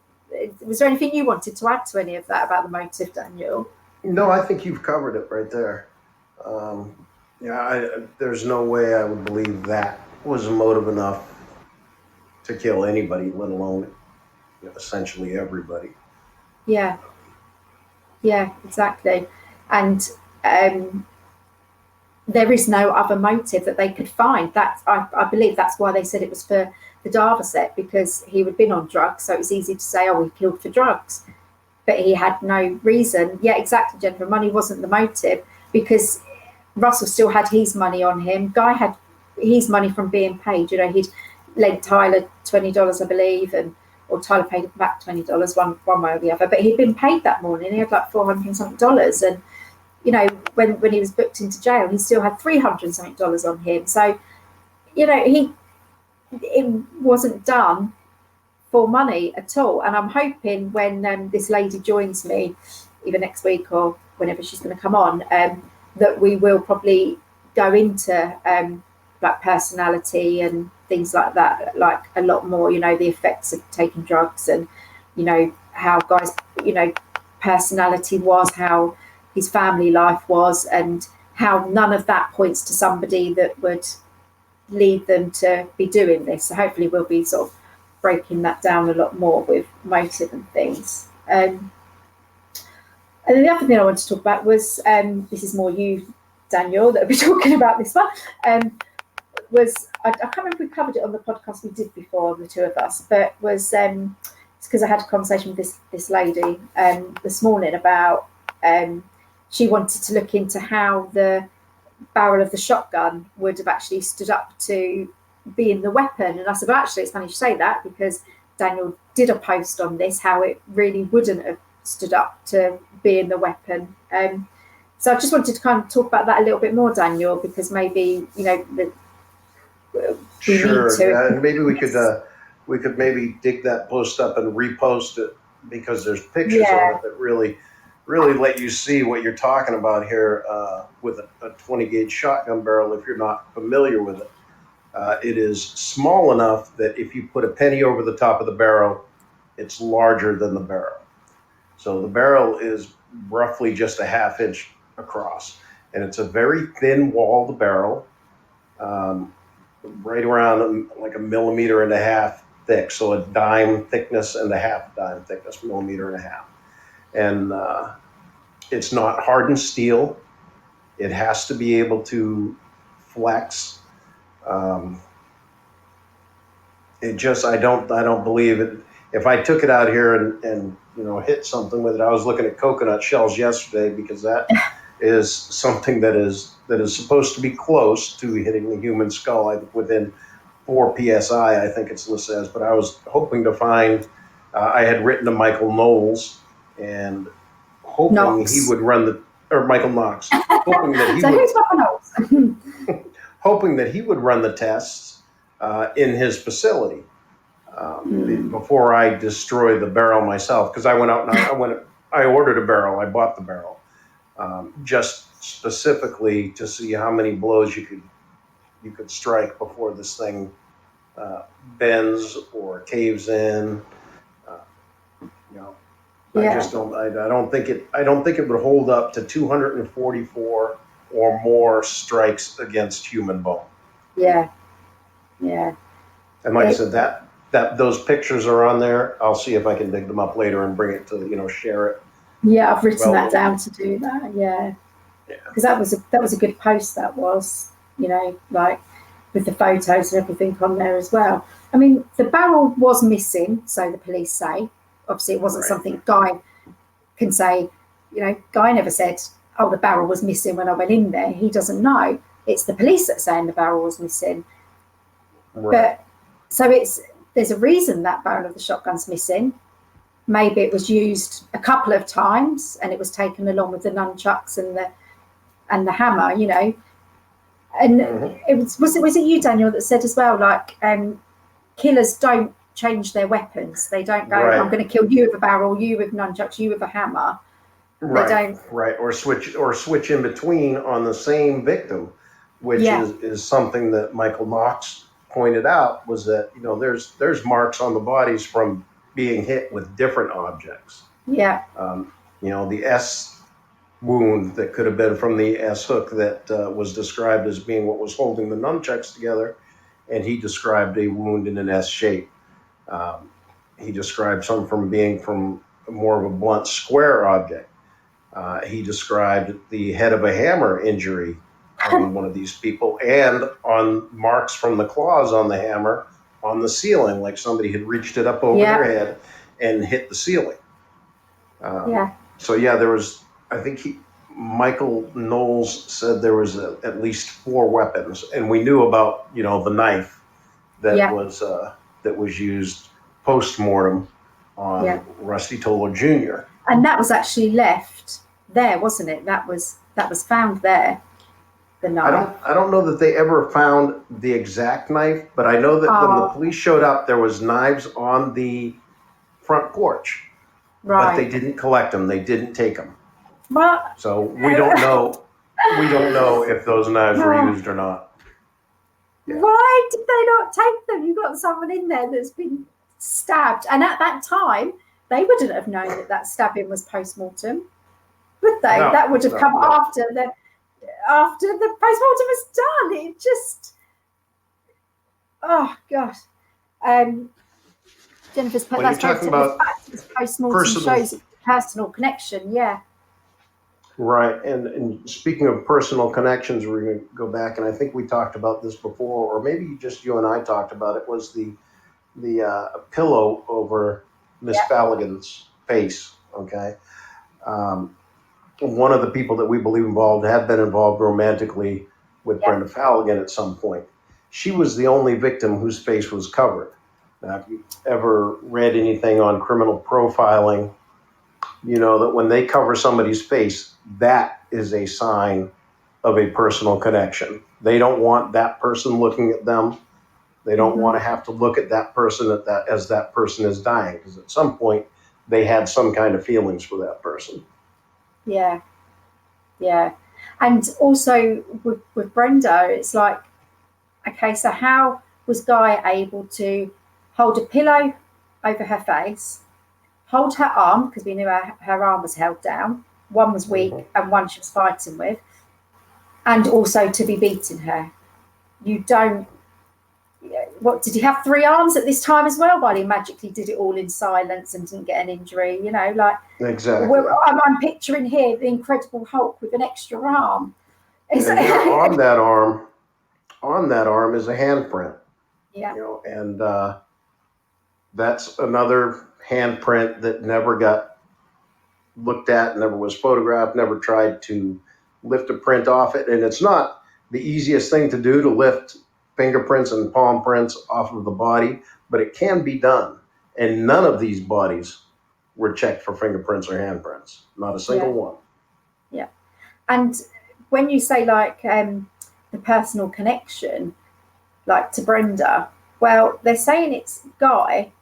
Was there anything you wanted to add to any of that about the motive, Daniel? No, I think you've covered it right there. There's no way I would believe that was a motive enough to kill anybody, let alone essentially everybody. Yeah, exactly. And there is no other motive that they could find. That I believe that's why they said it was for the Darvasset, because he had been on drugs, so it was easy to say, oh, he killed for drugs, but he had no reason. Yeah, exactly, Jennifer. Money wasn't the motive, because Russell still had his money on him. Guy had his money from being paid. He'd lent Tyler $20, I believe, or Tyler paid him back $20, one way or the other. But he'd been paid that morning. He had like $400 and something, and when he was booked into jail, he still had $300 and something on him. So, it wasn't done for money at all. And I'm hoping when this lady joins me, either next week or whenever she's going to come on, that we will probably go into like personality and things like that, like a lot more, the effects of taking drugs, and how Guy's personality was, how his family life was, and how none of that points to somebody that would lead them to be doing this. So hopefully we'll be sort of breaking that down a lot more with motive and things. And then the other thing I wanted to talk about was, this is more you, Daniel, that will be talking about this one, was, I can't remember if we covered it on the podcast we did before, the two of us, but was, it's because I had a conversation with this lady this morning about, she wanted to look into how the barrel of the shotgun would have actually stood up to being the weapon. And I said, well, actually, it's funny you say that, because Daniel did a post on this, how it really wouldn't have stood up to being the weapon. So I just wanted to kind of talk about that a little bit more, Daniel, because maybe, we need Sure. to. Yeah, and maybe we could maybe dig that post up and repost it, because there's pictures on it that really let you see what you're talking about here with a 20 gauge shotgun barrel. If you're not familiar with it, it is small enough that if you put a penny over the top of the barrel, it's larger than the barrel. So the barrel is roughly just a ½ inch across, and it's a very thin walled barrel, right around like 1.5 millimeters thick. So a dime thickness and a half dime thickness, 1.5 millimeters. And it's not hardened steel. It has to be able to flex. I don't believe it. If I took it out here and hit something with it, I was looking at coconut shells yesterday, because that is something that is supposed to be close to hitting the human skull, within 4 psi, I think it's listed as. But I was hoping to find. I had written to Michael Knowles and hoping he would run Michael Knox, hoping that he who's Michael Knowles? hoping that he would run the tests in his facility before I destroy the barrel myself. Because I went out and I ordered a barrel. I bought the barrel just specifically to see how many blows you could strike before this thing bends or caves in. I just don't. I don't think it would hold up to 244 or more strikes against human bone. Yeah. And like I said, that those pictures are on there. I'll see if I can dig them up later and bring it to share it. Yeah, I've written that down to do that. Yeah. Because that was a good post. That was, like with the photos and everything on there as well. I mean, the barrel was missing, so the police say. Obviously, it wasn't something Guy can say. Guy never said, "Oh, the barrel was missing when I went in there." He doesn't know. It's the police that's saying the barrel was missing. Right. But so there's a reason that barrel of the shotgun's missing. Maybe it was used a couple of times and it was taken along with the nunchucks and the hammer, And was it you, Daniel, that said as well, like killers don't change their weapons. They don't go, I'm going to kill you with a barrel, you with nunchucks, you with a hammer. Right. They don't. Right. Or switch in between on the same victim, which is something that Michael Knox pointed out, was that there's marks on the bodies from being hit with different objects. Yeah. The S wound that could have been from the S hook that was described as being what was holding the nunchucks together, and he described a wound in an S shape. He described some from being from more of a blunt square object. He described the head of a hammer injury on one of these people, and on marks from the claws on the hammer on the ceiling, like somebody had reached it up over their head and hit the ceiling. So there was, I think Michael Knowles said there was at least 4 weapons, and we knew about the knife that was used post-mortem on Rusty Toller Jr. And that was actually left there, wasn't it? That was found there. The knife. I don't know that they ever found the exact knife, but I know that when the police showed up, there was knives on the front porch. Right. But they didn't collect them. They didn't take them. But so we don't know. We don't know if those knives were used or not. Yeah. Why did they not take them? You've got someone in there that's been stabbed, and at that time they wouldn't have known that stabbing was post-mortem, would they? No, that would have come after the post-mortem was done. It just, oh gosh. Jennifer's put that's talking about post-mortem shows personal connection. Yeah. Right, and speaking of personal connections, we're going to go back, and I think we talked about this before, or maybe just you and I talked about it. Was the pillow over Miss Falligan's face? Okay, one of the people that we believe had been involved romantically with Brenda Falligan at some point. She was the only victim whose face was covered. Now, if you've ever read anything on criminal profiling, you know that when they cover somebody's face, that is a sign of a personal connection. They don't want that person looking at them. They don't want to have to look at that person as that person is dying, because at some point they had some kind of feelings for that person. Yeah. And also with Brenda, it's like, okay, so how was Guy able to hold a pillow over her face, hold her arm, because we knew her arm was held down, one was weak and one she was fighting with, and also to be beating her? You don't, what, did he have 3 arms at this time as well, while he magically did it all in silence and didn't get an injury? Like, exactly. I'm picturing here the Incredible Hulk with an extra arm. And on that arm is a handprint. Yeah. And that's another handprint that never got looked at, never was photographed, never tried to lift a print off it. And it's not the easiest thing to do, to lift fingerprints and palm prints off of the body, but it can be done. And none of these bodies were checked for fingerprints or handprints, not a single one. Yeah. And when you say like the personal connection, like to Brenda, well, they're saying it's Guy.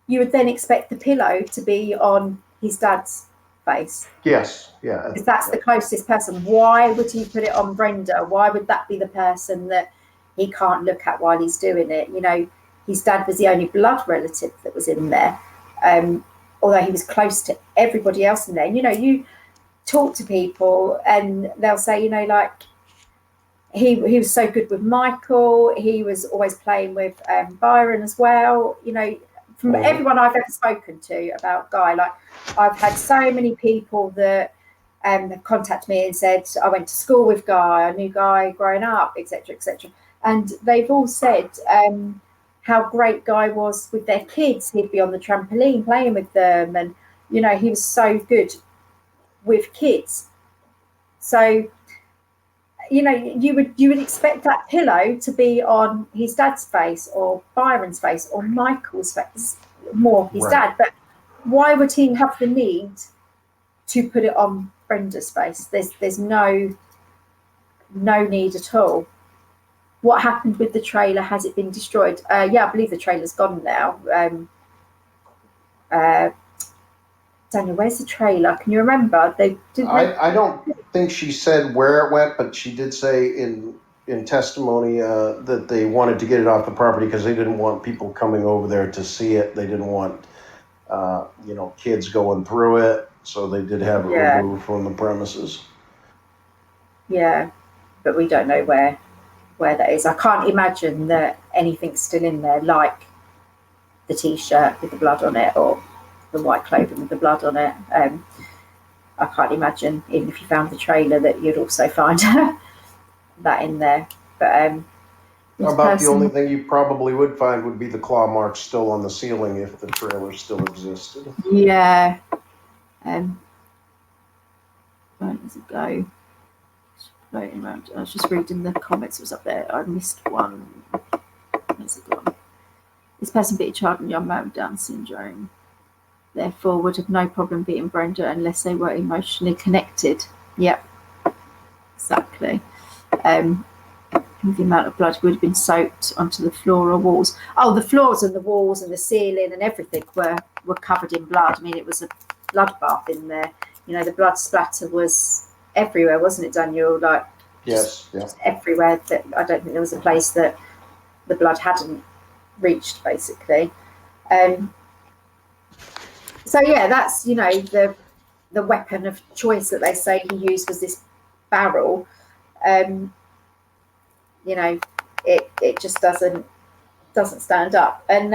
You would then expect the pillow to be on his dad's face. Yes, yeah. Because that's the closest person. Why would he put it on Brenda? Why would that be the person that he can't look at while he's doing it? His dad was the only blood relative that was in there, although he was close to everybody else in there. You talk to people and they'll say, like, he was so good with Michael. He was always playing with Byron as well. From everyone I've ever spoken to about Guy, like, I've had so many people that have contacted me and said, I went to school with Guy, I knew Guy growing up, etc., etc. And they've all said how great Guy was with their kids. He'd be on the trampoline playing with them, and he was so good with kids. So you would expect that pillow to be on his dad's face or Byron's face or Michael's face, more his dad. But why would he have the need to put it on Brenda's face? There's no need at all. What happened with the trailer? Has it been destroyed? I believe the trailer's gone now. Daniel, where's the trailer? Can you remember? I don't think she said where it went, but she did say in testimony that they wanted to get it off the property because they didn't want people coming over there to see it. They didn't want kids going through it, so they did have it removed from the premises. Yeah, but we don't know where that is. I can't imagine that anything's still in there, like the T-shirt with the blood on it or the white clothing with the blood on it. I can't imagine, even if you found the trailer, that you'd also find that in there. But the only thing you probably would find would be the claw marks still on the ceiling if the trailer still existed. Yeah. Where does it go? Floating around. I was just reading the comments. It was up there. I missed one. Where's it gone? This person beat a child and young man with Down syndrome, therefore would have no problem beating Brenda unless they were emotionally connected. Yep, exactly. The amount of blood would have been soaked onto the floor or walls. Oh, the floors and the walls and the ceiling and everything were covered in blood. I mean, it was a bloodbath in there. The blood splatter was everywhere, wasn't it, Daniel? Like, yes, just everywhere. That I don't think there was a place that the blood hadn't reached, basically. So yeah, that's the weapon of choice that they say he used was this barrel. It just doesn't stand up. And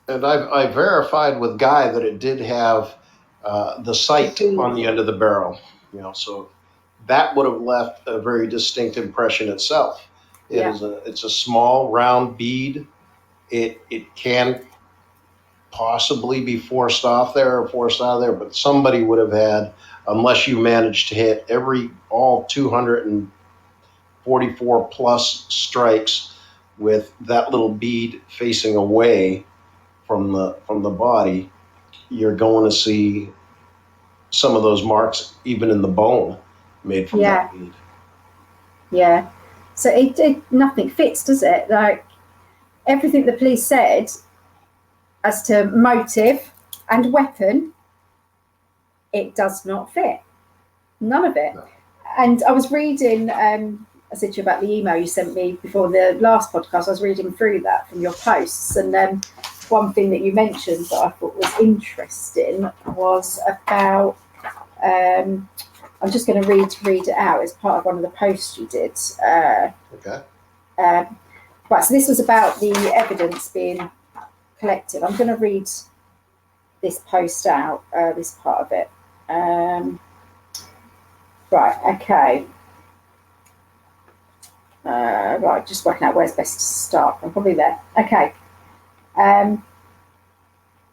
I verified with Guy that it did have the sight on the end of the barrel. So that would have left a very distinct impression itself. It's a small round bead. It can possibly be forced off there or forced out of there, but somebody would have had, unless you managed to hit all 244 plus strikes with that little bead facing away from the body, you're going to see some of those marks even in the bone made from that bead. Yeah. So nothing fits, does it? Like everything the police said as to motive and weapon, it does not fit. None of it. No. And I was reading, I said to you about the email you sent me before the last podcast. I was reading through that from your posts, and one thing that you mentioned that I thought was interesting was about, I'm just going to read it out as part of one of the posts you did. Okay. Right, so this was about the evidence being collected. I'm going to read this post out, this part of it. Right, okay. Right, just working out where's best to start. I'm probably there. Okay.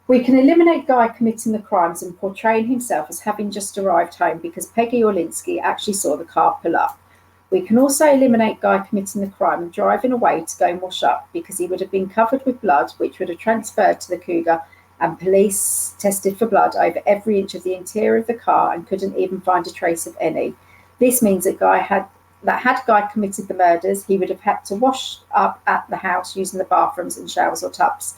We can eliminate Guy committing the crimes and portraying himself as having just arrived home because Peggy Orlinsky actually saw the car pull up. We can also eliminate Guy committing the crime and driving away to go and wash up because he would have been covered with blood, which would have transferred to the Cougar, and police tested for blood over every inch of the interior of the car and couldn't even find a trace of any. This means that had Guy committed the murders, he would have had to wash up at the house using the bathrooms and showers or tubs.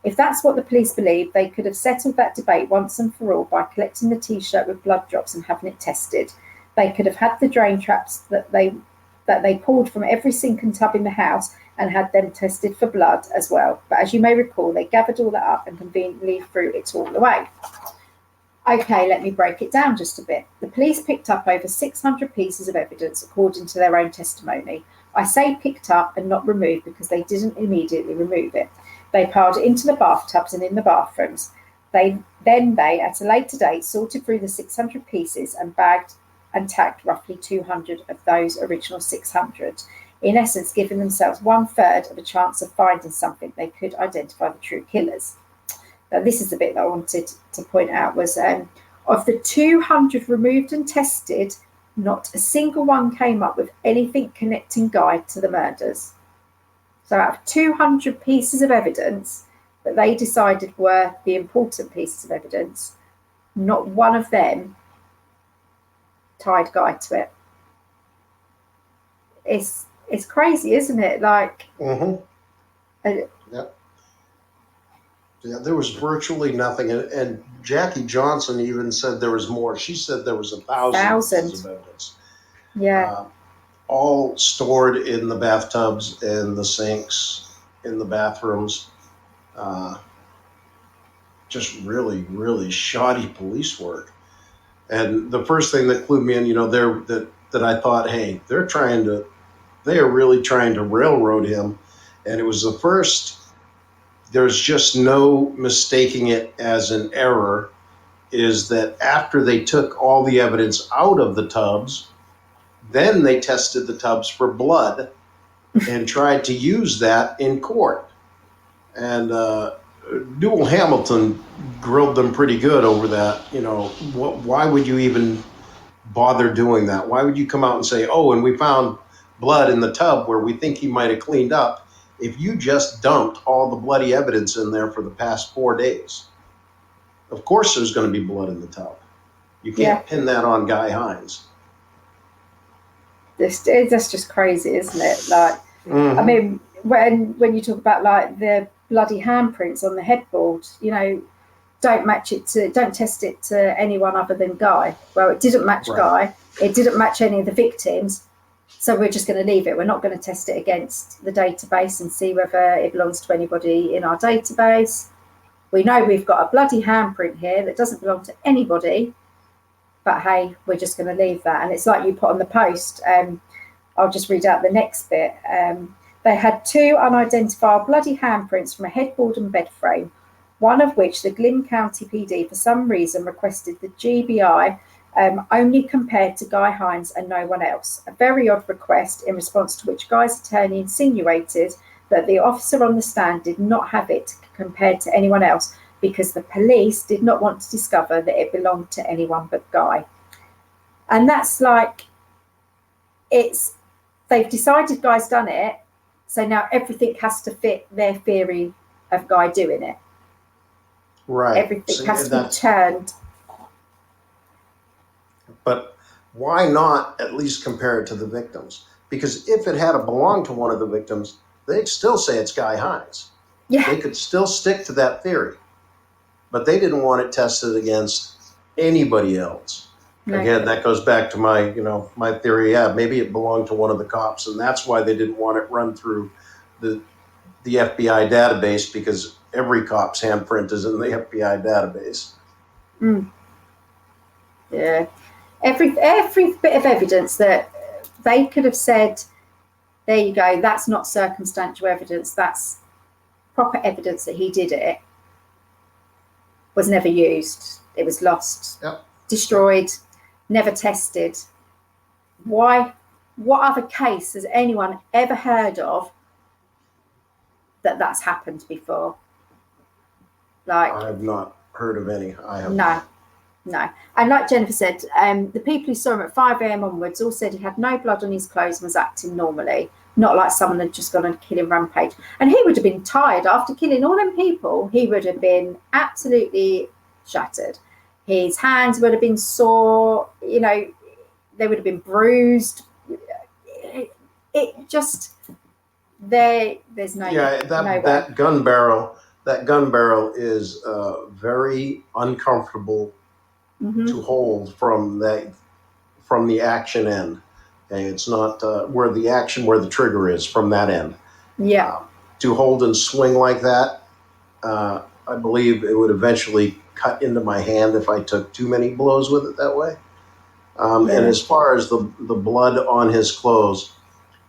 If that's what the police believe, they could have settled that debate once and for all by collecting the T-shirt with blood drops and having it tested. They could have had the drain traps that they pulled from every sink and tub in the house and had them tested for blood as well. But as you may recall, they gathered all that up and conveniently threw it all away. Okay, let me break it down just a bit. The police picked up over 600 pieces of evidence according to their own testimony. I say picked up and not removed because they didn't immediately remove it. They piled it into the bathtubs and in the bathrooms. They, at a later date, sorted through the 600 pieces and bagged and tagged roughly 200 of those original 600, in essence giving themselves 1/3 of a chance of finding something they could identify the true killers. Now, this is the bit that I wanted to point out was of the 200 removed and tested, not a single one came up with anything connecting Guy to the murders. So out of 200 pieces of evidence that they decided were the important pieces of evidence, not one of them tied Guy to it. It's crazy, isn't it? Like, Yeah, there was virtually nothing, and Jackie Johnson even said there was more. She said there was 1,000 pieces of evidence. Yeah. All stored in the bathtubs and the sinks in the bathrooms. Just really, really shoddy police work. And the first thing that clued me in, that I thought, hey, they are really trying to railroad him. And it was the first. There's just no mistaking it as an error, is that after they took all the evidence out of the tubs, then they tested the tubs for blood and tried to use that in court. And Newell Hamilton grilled them pretty good over that. Why would you even bother doing that? Why would you come out and say, oh, and we found blood in the tub where we think he might have cleaned up, if you just dumped all the bloody evidence in there for the past 4 days? Of course there's going to be blood in the tub. You can't pin that on Guy Heinze. That's just crazy, isn't it? Like, I mean, when you talk about like the bloody handprints on the headboard, don't test it to anyone other than Guy. Well, it didn't match Guy. It didn't match any of the victims. So we're just going to leave it. We're not going to test it against the database and see whether it belongs to anybody in our database. We know we've got a bloody handprint here that doesn't belong to anybody. But hey, we're just going to leave that. And it's like you put on the post. I'll just read out the next bit. They had 2 unidentified bloody handprints from a headboard and bed frame, one of which the Glynn County PD for some reason requested the GBI only compared to Guy Heinze and no one else. A very odd request, in response to which Guy's attorney insinuated that the officer on the stand did not have it compared to anyone else because the police did not want to discover that it belonged to anyone but Guy. And that's like, they've decided Guy's done it, so now everything has to fit their theory of Guy doing it. Right. Everything has to be turned. But why not at least compare it to the victims? Because if it had belonged to one of the victims, they'd still say it's Guy Heinze. Yeah. They could still stick to that theory, but they didn't want it tested against anybody else. No. Again, that goes back to my theory. Yeah, maybe it belonged to one of the cops, and that's why they didn't want it run through the FBI database, because every cop's handprint is in the FBI database. Yeah. Every bit of evidence that they could have said, there you go, that's not circumstantial evidence, that's proper evidence that he did it, was never used. It was lost, destroyed, never tested. Why? What other case has anyone ever heard of that's happened before? Like, I have not heard of any. I have No. And like Jennifer said, the people who saw him at 5 a.m. onwards all said he had no blood on his clothes and was acting normally, not like someone had just gone on a killing rampage. And he would have been tired after killing all them people. He would have been absolutely shattered. His hands would have been sore, they would have been bruised. It just, there's no... Yeah, that gun barrel is very uncomfortable to hold from the action end. Okay, it's not where the trigger is from that end. Yeah. To hold and swing like that, I believe it would eventually cut into my hand if I took too many blows with it that way. And as far as the blood on his clothes,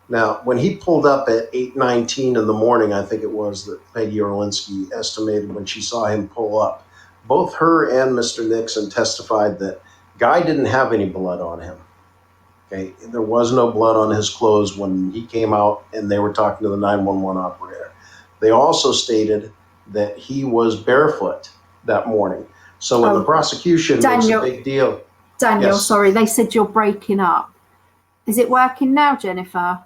now when he pulled up at 8:19 in the morning, I think it was that Peggy Orlinski estimated when she saw him pull up, both her and Mr. Nixon testified that Guy didn't have any blood on him. Okay, there was no blood on his clothes when he came out and they were talking to the 911 operator. They also stated that he was barefoot that morning. So when the prosecution makes a big deal. Daniel, sorry, they said you're breaking up. Is it working now, Jennifer?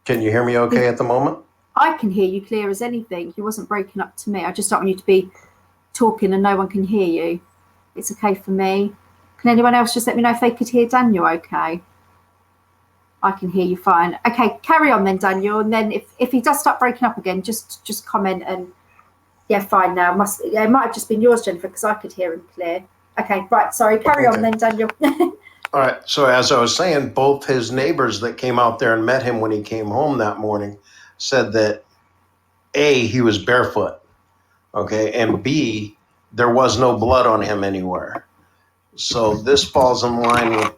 Can you hear me okay at the moment? I can hear you clear as anything. You wasn't breaking up to me. I just don't want you to be talking and no one can hear you. It's okay for me. Can anyone else just let me know if they could hear Daniel okay? I can hear you fine. Okay, carry on then, Daniel. And then if he does start breaking up again, just comment and fine now. It might have just been yours, Jennifer, because I could hear him clear. Okay, right, sorry. Carry on then, Daniel. All right, so as I was saying, both his neighbors that came out there and met him when he came home that morning said that A, he was barefoot, okay, and B, there was no blood on him anywhere. So this falls in line with,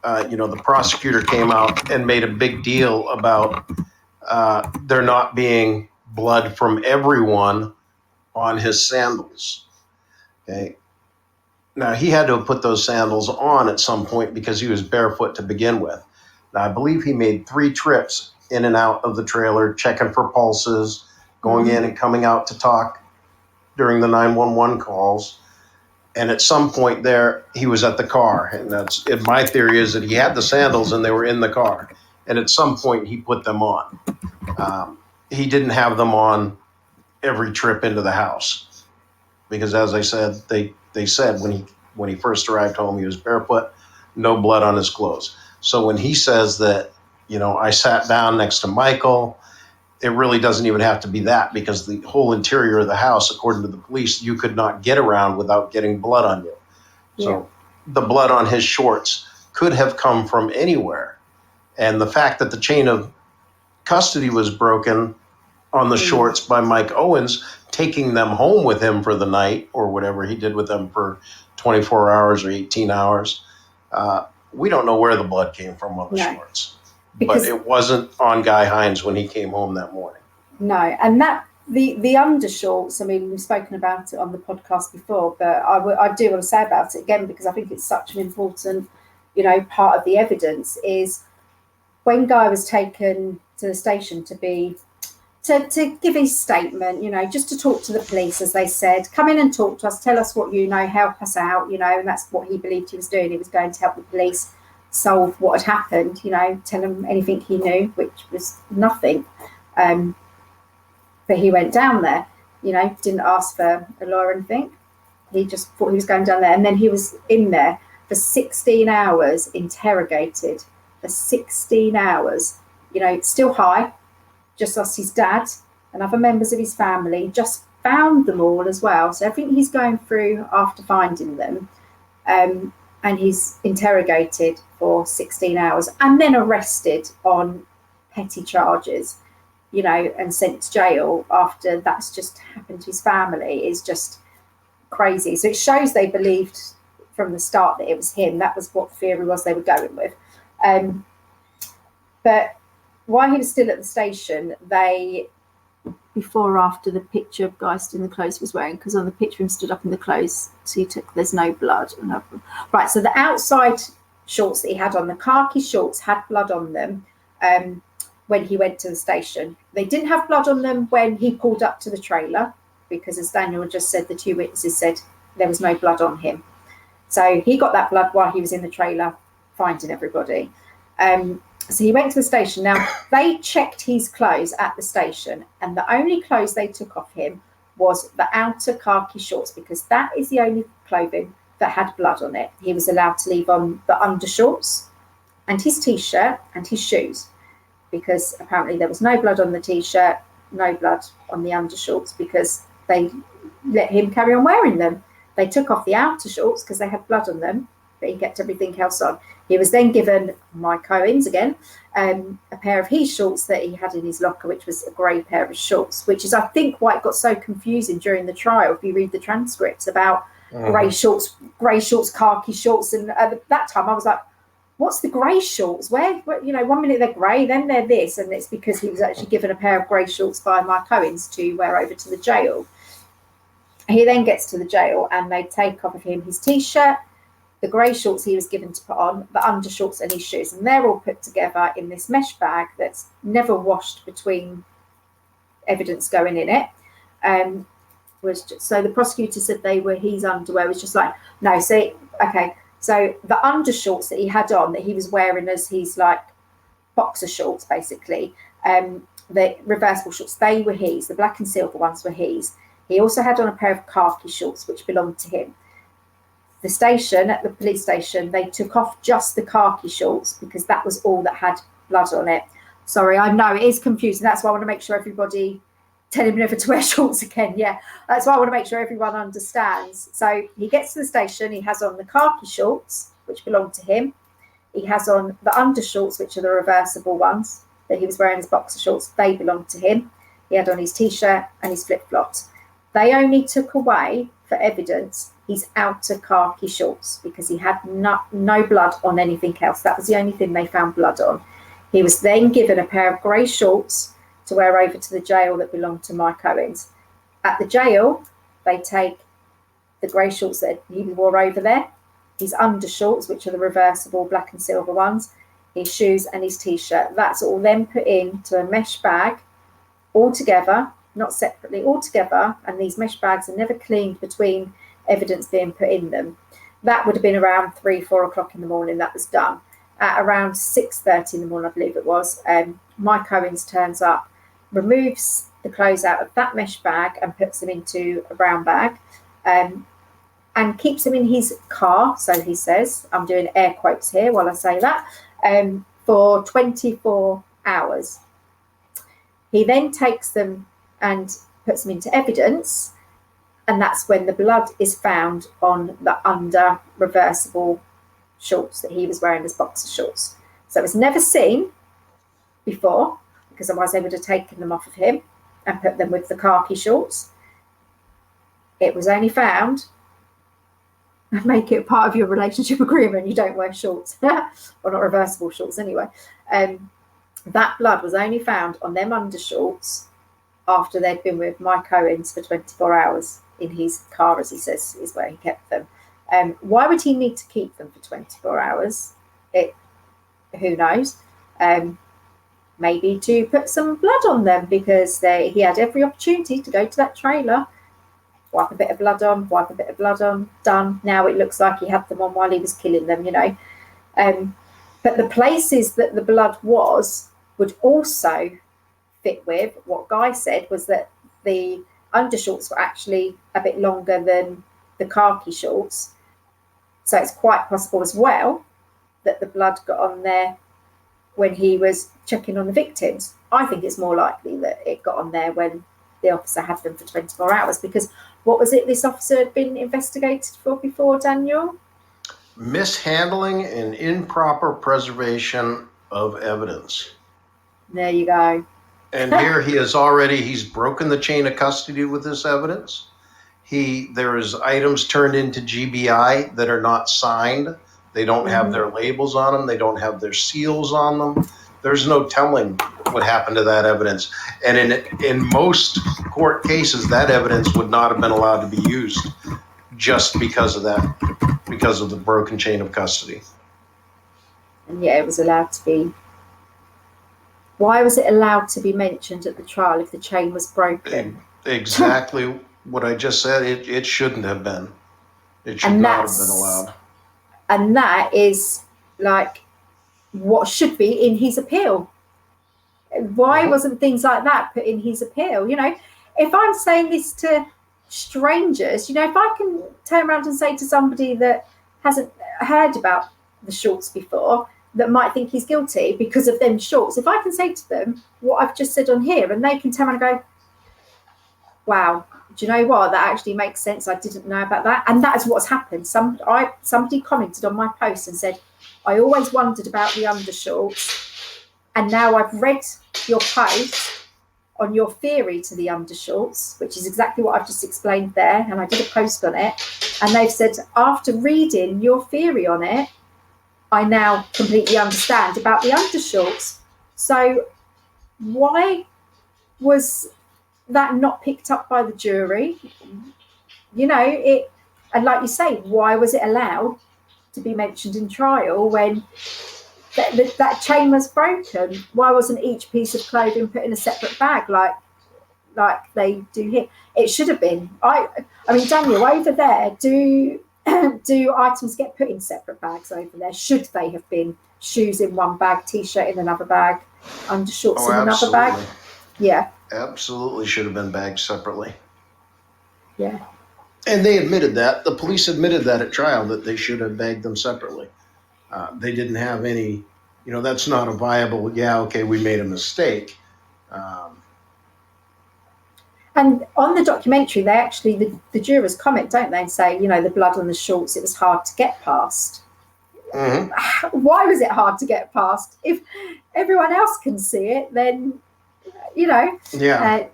the prosecutor came out and made a big deal about there not being blood from everyone on his sandals, okay. Now, he had to have put those sandals on at some point because he was barefoot to begin with. Now, I believe he made 3 trips in and out of the trailer, checking for pulses, going in and coming out to talk during the 911 calls. And at some point there, he was at the car. And my theory is that he had the sandals and they were in the car. And at some point, he put them on. He didn't have them on every trip into the house because, as I said, they said when he first arrived home, he was barefoot, no blood on his clothes. So when he says that, I sat down next to Michael, it really doesn't even have to be that, because the whole interior of the house, according to the police, you could not get around without getting blood on you. Yeah. So the blood on his shorts could have come from anywhere. And the fact that the chain of custody was broken on the shorts by Mike Owens, taking them home with him for the night or whatever he did with them for 24 hours or 18 hours. We don't know where the blood came from on the shorts, but it wasn't on Guy Heinze when he came home that morning. No, and that the undershorts, I mean, we've spoken about it on the podcast before, but I do want to say about it again because I think it's such an important, part of the evidence is when Guy was taken to the station to give his statement, just to talk to the police, as they said, come in and talk to us, tell us what you know, help us out, and that's what he believed he was doing. He was going to help the police solve what had happened, tell them anything he knew, which was nothing. But he went down there, didn't ask for a lawyer or anything. He just thought he was going down there. And then he was in there for 16 hours interrogated for 16 hours. You know, still high, just lost his dad and other members of his family, just found them all as well. So everything he's going through after finding them, and he's interrogated for 16 hours and then arrested on petty charges, you know, and sent to jail after that's just happened to his family is just crazy. So it shows they believed from the start that it was him. That was what the theory was they were going with. But while he was still at the station, they, before or after the picture of Geist in the clothes he was wearing, because on the picture him stood up in the clothes, so he took, there's no blood. Right, so the outside shorts that he had on, the khaki shorts, had blood on them when he went to the station. They didn't have blood on them when he pulled up to the trailer, because as Daniel just said, the two witnesses said there was no blood on him. So he got that blood while he was in the trailer finding everybody. So he went to the station. Now, they checked his clothes at the station, and the only clothes they took off him was the outer khaki shorts, because that is the only clothing that had blood on it. He was allowed to leave on the undershorts and his T-shirt and his shoes, because apparently there was no blood on the T-shirt, no blood on the undershorts, because they let him carry on wearing them. They took off the outer shorts because they had blood on them, but he kept everything else on. He was then given Mike Owen's again, a pair of his shorts that he had in his locker, which was a grey pair of shorts, which is, I think, why it got so confusing during the trial. If you read the transcripts about grey shorts, khaki shorts, and at that time I was like, what's the grey shorts? Where, you know, 1 minute they're grey, then they're this, and it's because he was actually given a pair of grey shorts by Mike Owen's to wear over to the jail. He then gets to the jail and they take off of him his T-shirt, the grey shorts he was given to put on, the undershorts and his shoes, and they're all put together in this mesh bag that's never washed between evidence going in it. So the prosecutor said they were his underwear. Was just like, no, see, okay, so the undershorts that he had on, that he was wearing as his like boxer shorts, basically, the reversible shorts, they were his. The black and silver ones were his. He also had on a pair of khaki shorts, which belonged to him. The station, at the police station, they took off just the khaki shorts because that was all that had blood on it. Sorry, I know it is confusing. That's why I want to make sure everybody, tell him never to wear shorts again. Yeah, that's why I want to make sure everyone understands. So he gets to the station, he has on the khaki shorts, which belong to him. He has on the undershorts, which are the reversible ones that he was wearing as boxer shorts. They belong to him. He had on his T-shirt and his flip-flops. They only took away for evidence his outer khaki shorts because he had no blood on anything else. That was the only thing they found blood on. He was then given a pair of grey shorts to wear over to the jail that belonged to Mike Owen's. At the jail, they take the grey shorts that he wore over there, his undershorts, which are the reversible black and silver ones, his shoes and his T-shirt. That's all then put into a mesh bag all together, not separately, all together, and these mesh bags are never cleaned between evidence being put in them. That would have been around 3-4 o'clock in the morning that was done. At around 6:30 in the morning, I believe it was, Mike Owens turns up, removes the clothes out of that mesh bag and puts them into a brown bag, and keeps them in his car, so he says, I'm doing air quotes here while I say that, for 24 hours. He then takes them and puts them into evidence, and that's when the blood is found on the under reversible shorts that he was wearing as boxer shorts. So it was never seen before, because otherwise they would have taken them off of him and put them with the khaki shorts. It was only found, make it part of your relationship agreement, you don't wear shorts, well, not reversible shorts anyway. That blood was only found on them undershorts after they'd been with Mike Owens for 24 hours in his car, as he says, is where he kept them. Why would he need to keep them for 24 hours? Who knows? Maybe to put some blood on them, because he had every opportunity to go to that trailer, wipe a bit of blood on, done. Now it looks like he had them on while he was killing them, you know. But the places that the blood would also fit with what Guy said was that the undershorts were actually a bit longer than the khaki shorts. So it's quite possible as well that the blood got on there when he was checking on the victims. I think it's more likely that it got on there when the officer had them for 24 hours, because what was it this officer had been investigated for before, Daniel? Mishandling and improper preservation of evidence. There you go. And here he's broken the chain of custody with this evidence. There is items turned into GBI that are not signed. They don't have their labels on them. They don't have their seals on them. There's no telling what happened to that evidence. And in most court cases, that evidence would not have been allowed to be used just because of that, because of the broken chain of custody. And yet it was allowed to be. Why was it allowed to be mentioned at the trial if the chain was broken? Exactly what I just said. It shouldn't have been. It should not have been allowed. And that is like what should be in his appeal. Why wasn't things like that put in his appeal? You know, if I'm saying this to strangers, you know, if I can turn around and say to somebody that hasn't heard about the shorts before, that might think he's guilty because of them shorts, if I can say to them what I've just said on here, and they can turn around and go, wow, do you know what, that actually makes sense, I didn't know about that. And that is what's happened. Somebody commented on my post and said, I always wondered about the undershorts, and now I've read your post on your theory to the undershorts, which is exactly what I've just explained there, and I did a post on it, and they've said, after reading your theory on it, I now completely understand about the undershorts. So why was that not picked up by the jury? You know, and like you say, why was it allowed to be mentioned in trial when that chain was broken? Why wasn't each piece of clothing put in a separate bag like they do here? It should have been. I mean, Daniel, over there, do items get put in separate bags over there? Should they have been shoes in one bag, t-shirt in another bag, undershorts in another bag? Yeah. Absolutely should have been bagged separately. Yeah. And they admitted that. The police admitted that at trial, that they should have bagged them separately. They didn't have any, you know, that's not a viable, we made a mistake. And on the documentary, they actually, the jurors comment, don't they, and say, you know, the blood on the shorts, it was hard to get past. Why was it hard to get past? If everyone else can see it, then, you know. Yeah.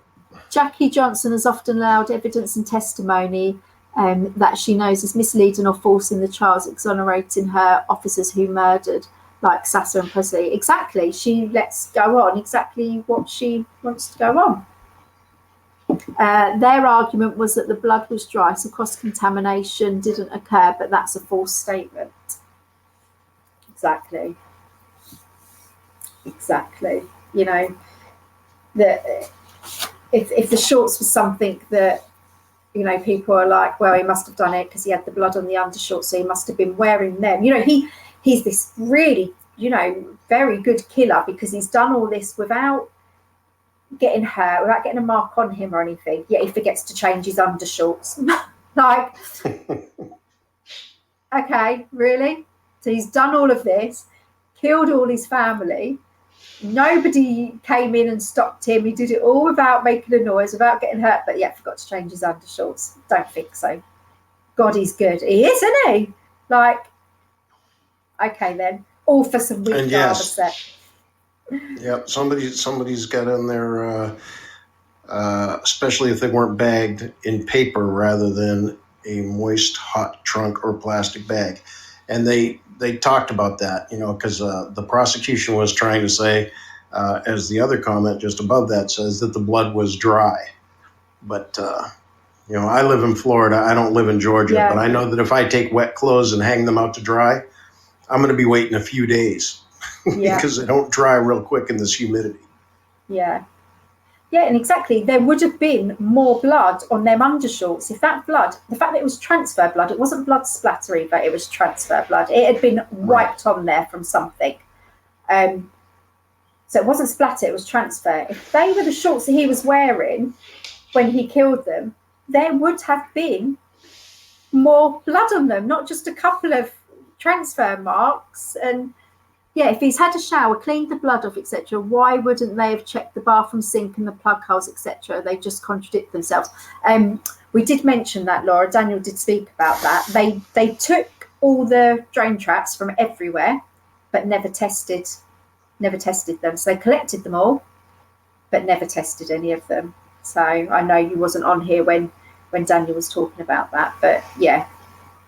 Jackie Johnson has often allowed evidence and testimony that she knows is misleading or false in the trials, exonerating her officers who murdered, like Sasser and Presley. Exactly. She lets go on exactly what she wants to go on. Their argument was that the blood was dry, so cross-contamination didn't occur, but that's a false statement. Exactly. You know, that if the shorts was something that, you know, people are like, well, he must have done it because he had the blood on the undershorts, so he must have been wearing them. You know, he's this really, you know, very good killer because he's done all this without getting hurt, without getting a mark on him or anything, yet he forgets to change his undershorts. Like, okay, really? So he's done all of this, killed all his family, nobody came in and stopped him, he did it all without making a noise, without getting hurt, but yet forgot to change his undershorts. Don't think so. God, he's good. He is, isn't he? Like, okay then, all for some weak set. Yep, somebody's got in there, especially if they weren't bagged in paper rather than a moist, hot trunk or plastic bag. And they talked about that, you know, because the prosecution was trying to say, as the other comment just above that says, that the blood was dry. But, you know, I live in Florida. I don't live in Georgia. But I know that if I take wet clothes and hang them out to dry, I'm going to be waiting a few days. Because they don't dry real quick in this humidity. Yeah, and exactly. There would have been more blood on them undershorts if that blood, the fact that it was transfer blood, it wasn't blood splatter either, it was transfer blood. It had been wiped on there from something. So it wasn't splatter, it was transfer. If they were the shorts that he was wearing when he killed them, there would have been more blood on them, not just a couple of transfer marks. And Yeah, if he's had a shower, cleaned the blood off, etc., why wouldn't they have checked the bathroom sink and the plug holes, etc.? They just contradict themselves. We did mention that, Laura. Daniel did speak about that. They took all the drain traps from everywhere, but never tested them. So they collected them all, but never tested any of them. So I know you wasn't on here when Daniel was talking about that, but yeah,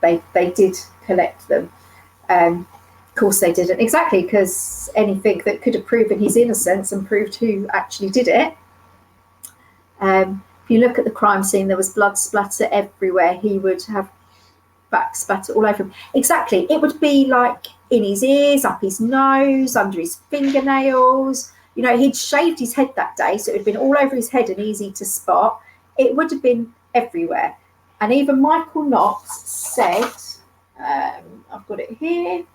they did collect them. Of course they didn't, exactly, because anything that could have proven his innocence and proved who actually did it. If you look at the crime scene, there was blood splatter everywhere. He would have back spatter all over him. Exactly, it would be like in his ears, up his nose, under his fingernails. You know, he'd shaved his head that day, so it would have been all over his head and easy to spot. It would have been everywhere. And even Michael Knox said, I've got it here.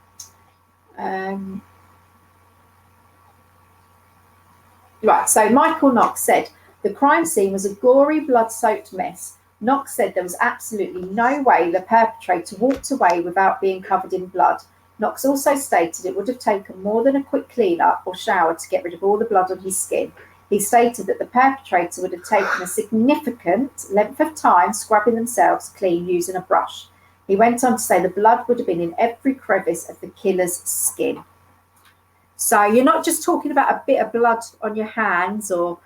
Right, so Michael Knox said, the crime scene was a gory, blood-soaked mess. Knox said there was absolutely no way the perpetrator walked away without being covered in blood. Knox also stated it would have taken more than a quick clean-up or shower to get rid of all the blood on his skin. He stated that the perpetrator would have taken a significant length of time scrubbing themselves clean using a brush. He went on to say the blood would have been in every crevice of the killer's skin. So you're not just talking about a bit of blood on your hands or,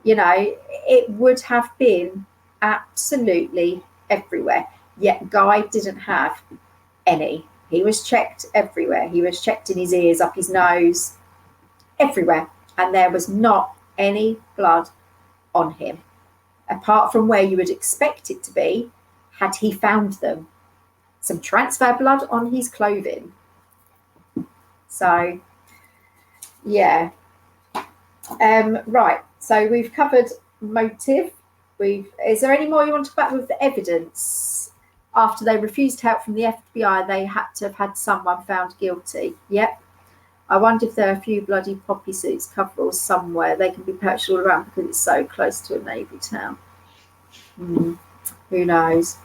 you know, it would have been absolutely everywhere. Yet Guy didn't have any. He was checked everywhere. He was checked in his ears, up his nose, everywhere. And there was not any blood on him, apart from where you would expect it to be had he found them. Some transfer blood on his clothing. So, yeah. Right, so we've covered motive. Is there any more you want to back with the evidence? After they refused help from the FBI, they had to have had someone found guilty. Yep. I wonder if there are a few bloody poppy suits, coveralls somewhere. They can be purchased all around because it's so close to a navy town. Who knows?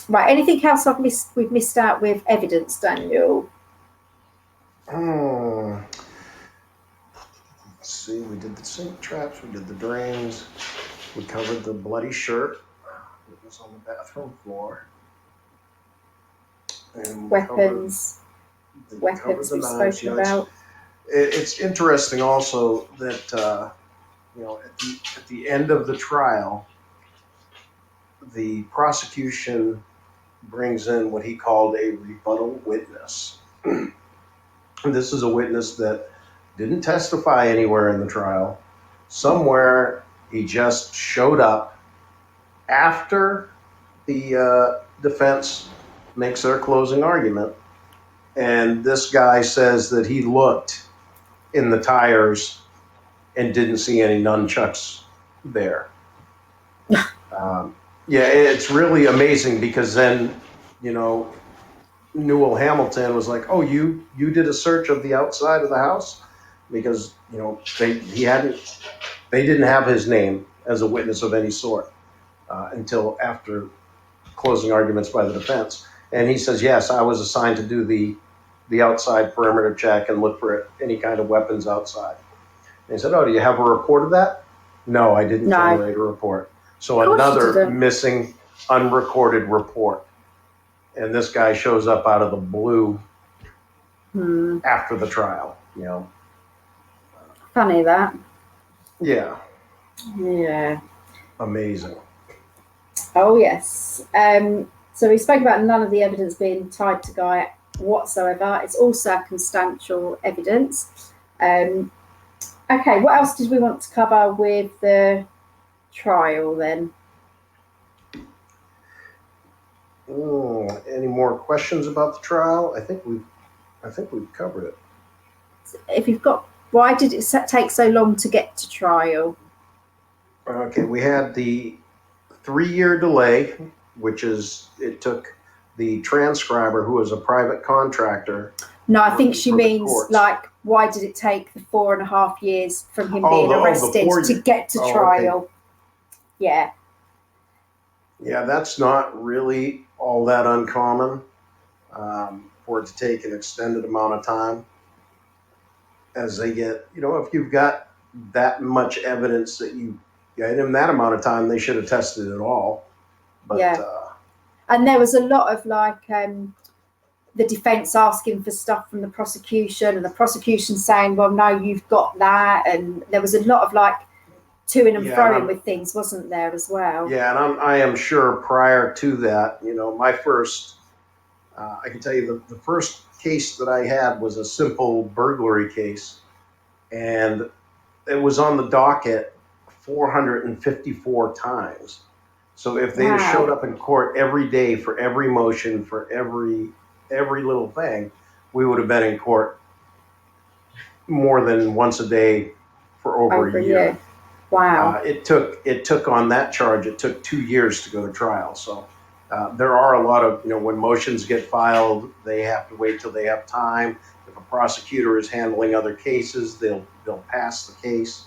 Right, anything else we've missed out with evidence, Daniel? Let's see, we did the sink traps, we did the drains, we covered the bloody shirt that was on the bathroom floor. And weapons we've spoken about. It's interesting also that, you know, at the end of the trial, the prosecution brings in what he called a rebuttal witness. And this is a witness that didn't testify anywhere in the trial. Somewhere he just showed up after the defense makes their closing argument. And this guy says that he looked in the tires and didn't see any nunchucks there. Yeah, it's really amazing because then, you know, Newell Hamilton was like, "Oh, you did a search of the outside of the house?" Because, you know, they didn't have his name as a witness of any sort until after closing arguments by the defense. And he says, "Yes, I was assigned to do the outside perimeter check and look for any kind of weapons outside." And he said, "Oh, do you have a report of that?" "No, I didn't generate a report." So another missing, unrecorded report. And this guy shows up out of the blue after the trial, you know. Funny that. Yeah. Yeah. Amazing. Oh, yes. So we spoke about none of the evidence being tied to Guy whatsoever. It's all circumstantial evidence. Okay, what else did we want to cover with the trial then? Any more questions about the trial? I think we've covered it. If you've got, why did it take so long to get to trial? Okay, we had the 3-year delay, which is it took the transcriber, who was a private contractor. No, I think she means like, why did it take the 4.5 years from him being arrested to get to trial? Okay. Yeah. Yeah, that's not really all that uncommon. for it to take an extended amount of time as they get, if you've got that much evidence that you get in that amount of time, they should have tested it all. But, yeah. And there was a lot of the defense asking for stuff from the prosecution, and the prosecution saying, well, no, you've got that. And there was a lot of to-ing and fro-ing with things, wasn't there, as well? Yeah, and I am sure prior to that, my first, I can tell you the first case that I had was a simple burglary case, and it was on the docket 454 times. So if they had showed up in court every day for every motion, for every little thing, we would have been in court more than once a day for over a year. Wow. It took on that charge, it took 2 years to go to trial. So there are a lot of, when motions get filed, they have to wait till they have time. If a prosecutor is handling other cases, they'll pass the case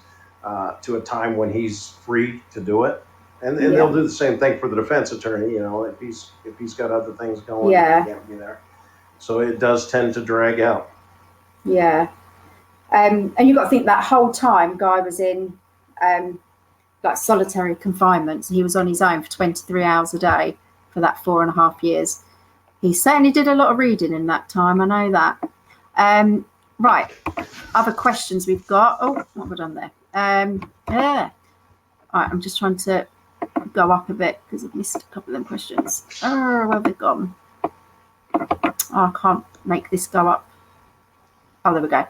to a time when he's free to do it. And they'll do the same thing for the defense attorney, if he's got other things going, he can't be there. So it does tend to drag out. Yeah. And you've got to think that whole time Guy was in solitary confinement. So he was on his own for 23 hours a day for that 4.5 years. He certainly did a lot of reading in that time, I know that. Right, other questions we've got. Oh, what have I done there? Yeah. All right, I'm just trying to go up a bit because I've missed a couple of them questions. Oh, where have they gone? Oh, I can't make this go up. Oh, there we go.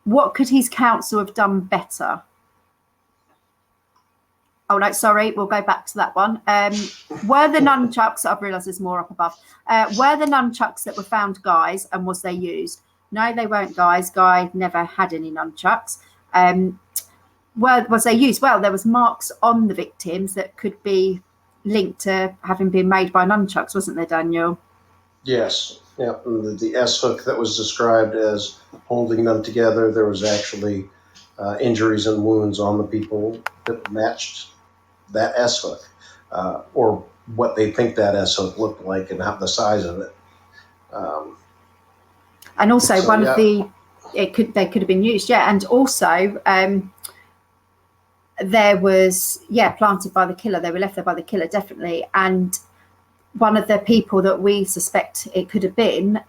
What could his counsel have done better? Oh, no, sorry. We'll go back to that one. Were the nunchucks, I've realised there's more up above. Were the nunchucks that were found Guy's, and was they used? No, they weren't Guy's. Guy never had any nunchucks. Was they used? Well, there was marks on the victims that could be linked to having been made by nunchucks, wasn't there, Daniel? Yes. Yeah. The S hook that was described as holding them together, there was actually injuries and wounds on the people that matched that S hook, or what they think that S hook looked like and how the size of it. And also they could have been used, and also there was planted by the killer. They were left there by the killer, definitely. And one of the people that we suspect it could have been,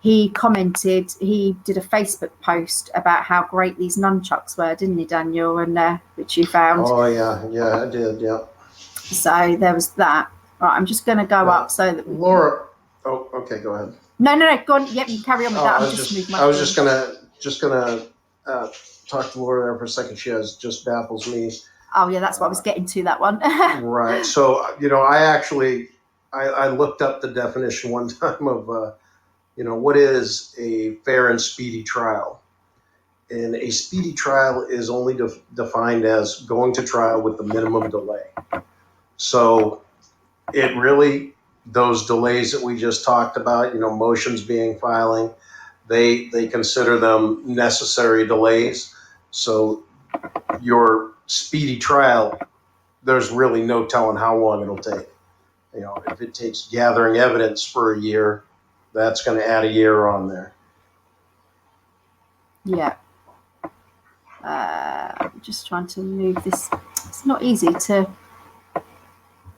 he commented, he did a Facebook post about how great these nunchucks were, didn't he, Daniel? And which you found. Oh yeah, I did, yeah. So there was that. Right, I'm just going to go up so that Laura. Oh, okay, go ahead. No, go on. Yep, you carry on with that. I was just gonna talk to Laura there for a second. She just baffles me. Oh yeah, that's what I was getting to, that one. Right. So I looked up the definition one time of what is a fair and speedy trial, and a speedy trial is only defined as going to trial with the minimum delay. So it really, those delays that we just talked about, motions being filing, they consider them necessary delays. So your speedy trial, there's really no telling how long it'll take. If it takes gathering evidence for a year, that's going to add a year on there. Yeah. I'm just trying to move this. It's not easy to.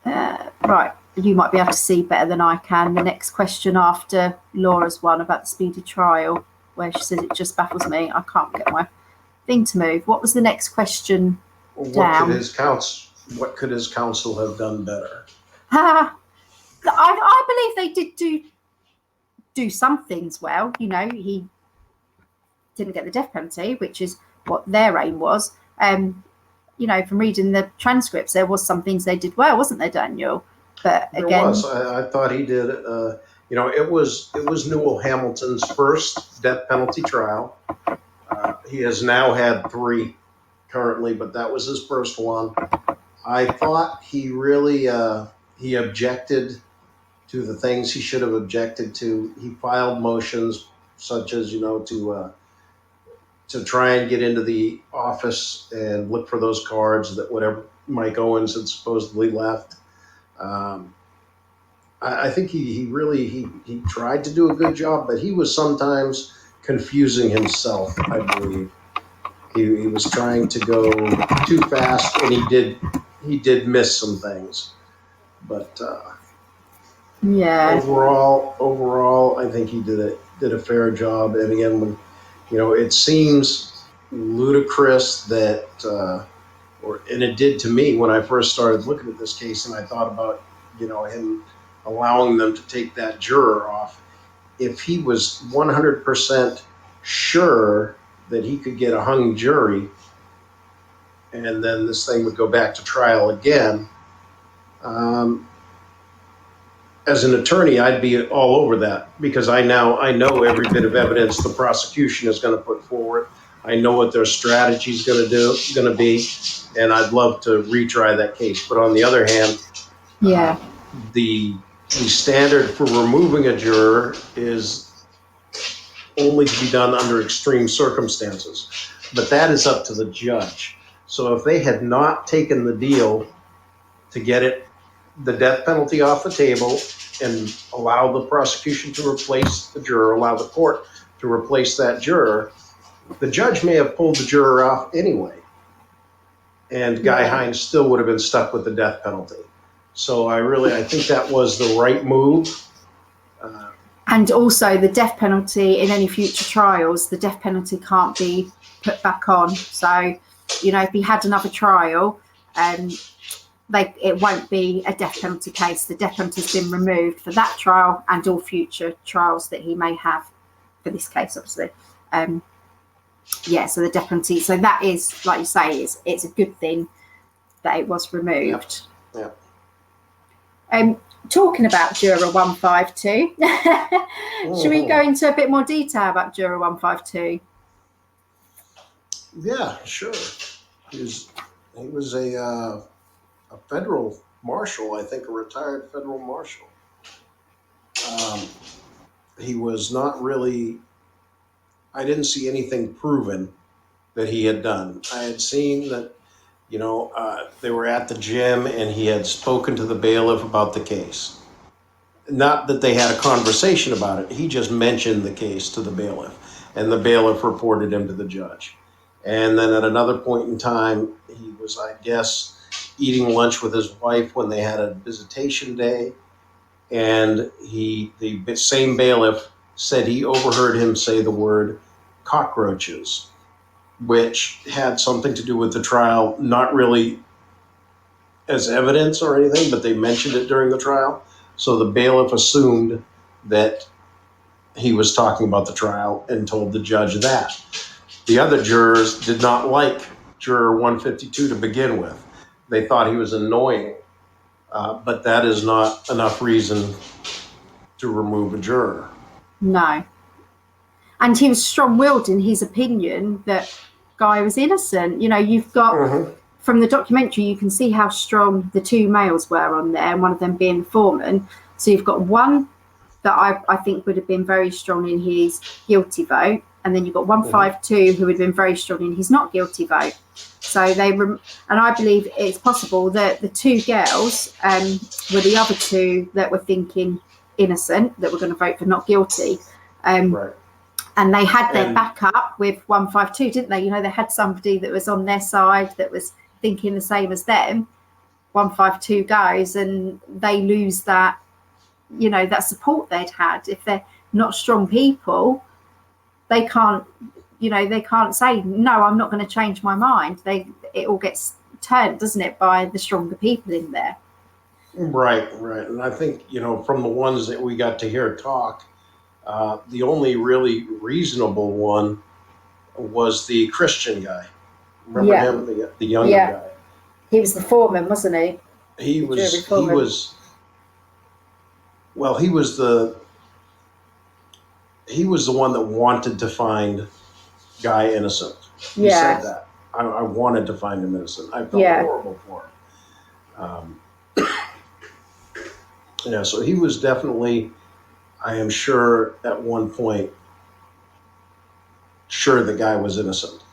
Right. You might be able to see better than I can. The next question after Laura's one about the speedy trial, where she says it just baffles me. I can't get my thing to move. What was the next question? What could his counsel have done better? I believe they did do some things well. He didn't get the death penalty, which is what their aim was. From reading the transcripts, there was some things they did well, wasn't there, Daniel? But again, I thought he did. It was Newell Hamilton's first death penalty trial. He has now had 3 currently, but that was his first one. I thought he really he objected to the things he should have objected to. He filed motions such as to try and get into the office and look for those cards that whatever Mike Owens had supposedly left. I think he really he tried to do a good job, but he was sometimes confusing himself, I believe. He was trying to go too fast, and he did miss some things. But Yeah. overall, I think he did a fair job. And again, when it seems ludicrous that, and it did to me when I first started looking at this case, and I thought about him allowing them to take that juror off. If he was 100% sure that he could get a hung jury, and then this thing would go back to trial again. As an attorney, I'd be all over that because I know every bit of evidence the prosecution is going to put forward. I know what their strategy is going to be, and I'd love to retry that case. But on the other hand, the standard for removing a juror is only to be done under extreme circumstances. But that is up to the judge. So if they had not taken the deal to get the death penalty off the table and allow the prosecution to replace the juror, allow the court to replace that juror, the judge may have pulled the juror off anyway. And Guy Heinze still would have been stuck with the death penalty. So I think that was the right move. And also the death penalty in any future trials, the death penalty can't be put back on. So, if he had another trial, it won't be a death penalty case. The death penalty has been removed for that trial and all future trials that he may have for this case, obviously. So the death penalty. So that is, like you say, it's a good thing that it was removed. Yeah. Talking about Juror 152, should we go into a bit more detail about Juror 152? Yeah, sure. He was a federal marshal, I think a retired federal marshal. He was not really, I didn't see anything proven that he had done. I had seen that, they were at the gym and he had spoken to the bailiff about the case. Not that they had a conversation about it. He just mentioned the case to the bailiff, and the bailiff reported him to the judge. And then at another point in time, he was, I guess, eating lunch with his wife when they had a visitation day. And the same bailiff said he overheard him say the word cockroaches, which had something to do with the trial, not really as evidence or anything, but they mentioned it during the trial. So the bailiff assumed that he was talking about the trial and told the judge that. The other jurors did not like Juror 152 to begin with. They thought he was annoying, but that is not enough reason to remove a juror. No. And he was strong-willed in his opinion that Guy was innocent. You've got, from the documentary, you can see how strong the two males were on there, and one of them being the foreman. So you've got one that I think would have been very strong in his guilty vote, and then you've got 152 who would have been very strong in his not guilty vote. So and I believe it's possible that the two girls were the other two that were thinking innocent, that were going to vote for not guilty. Right. And they had their backup with 152, didn't they? They had somebody that was on their side that was thinking the same as them. 152 goes, and they lose that, that support they'd had. If they're not strong people, they can't say, no, I'm not going to change my mind. It all gets turned, doesn't it, by the stronger people in there. Right. And I think, from the ones that we got to hear talk, the only really reasonable one was the Christian guy. Remember him, the younger guy? He was the foreman, wasn't he? He was the one that wanted to find Guy innocent. He said that. I wanted to find him innocent. I felt horrible for him. So he was definitely, I am sure, at one point, sure the guy was innocent.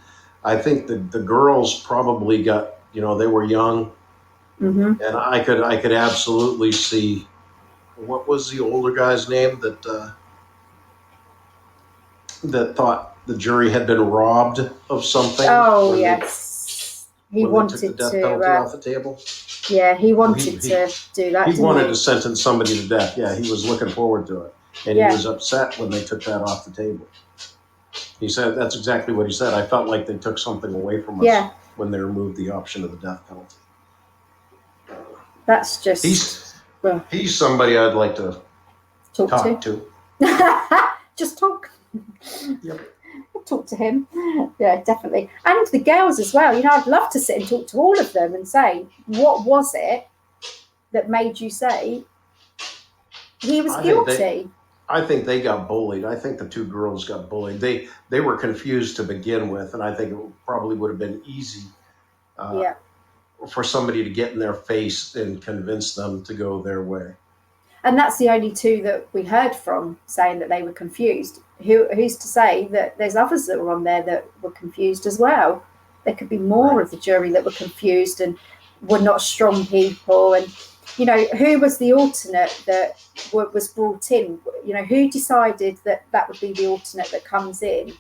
I think the girls probably got, they were young, and I could absolutely see what was the older guy's name that thought the jury had been robbed of something? Oh, yes. He when they took the wanted death to, penalty off the table? yeah, he wanted to do that, He didn't wanted he? to sentence somebody to death. Yeah, he was looking forward to it. And Yeah. he was upset when they took that off the table. He said, that's exactly what he said. I felt like they took something away from us Yeah. when they removed the option of the death penalty. That's just... He's somebody I'd like to talk to. Just talk. Yep. Talk to him. Yeah, definitely. And the girls as well. You know, I'd love to sit and talk to all of them and say, what was it that made you say he was guilty? I think they got bullied. I think the two girls got bullied. They were confused to begin with, and I think it probably would have been easy for somebody to get in their face and convince them to go their way. And that's the only two that we heard from saying that they were confused. Who's to say that there's others that were on there that were confused as well? There could be more of the jury that were confused and were not strong people. And, you know, who was the alternate that was brought in? You know, who decided that that would be the alternate that comes in?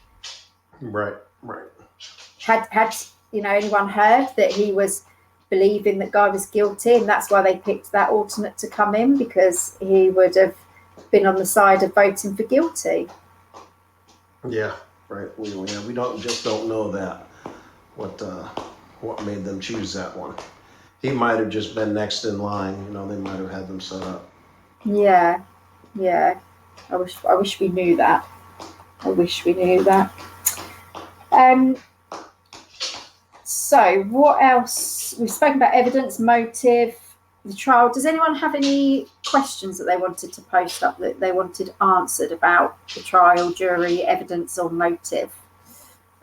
Right. Had you know, anyone heard that he was believing that guy was guilty, and that's why they picked that alternate to come in, because he would have been on the side of voting for guilty. Yeah, right. We don't know that. What made them choose that one? He might have just been next in line. You know, they might have had them set up. Yeah. I wish we knew that. So what else? We've spoken about evidence, motive, the trial. Does anyone have any questions that they wanted to post up, that they wanted answered about the trial, jury, evidence or motive?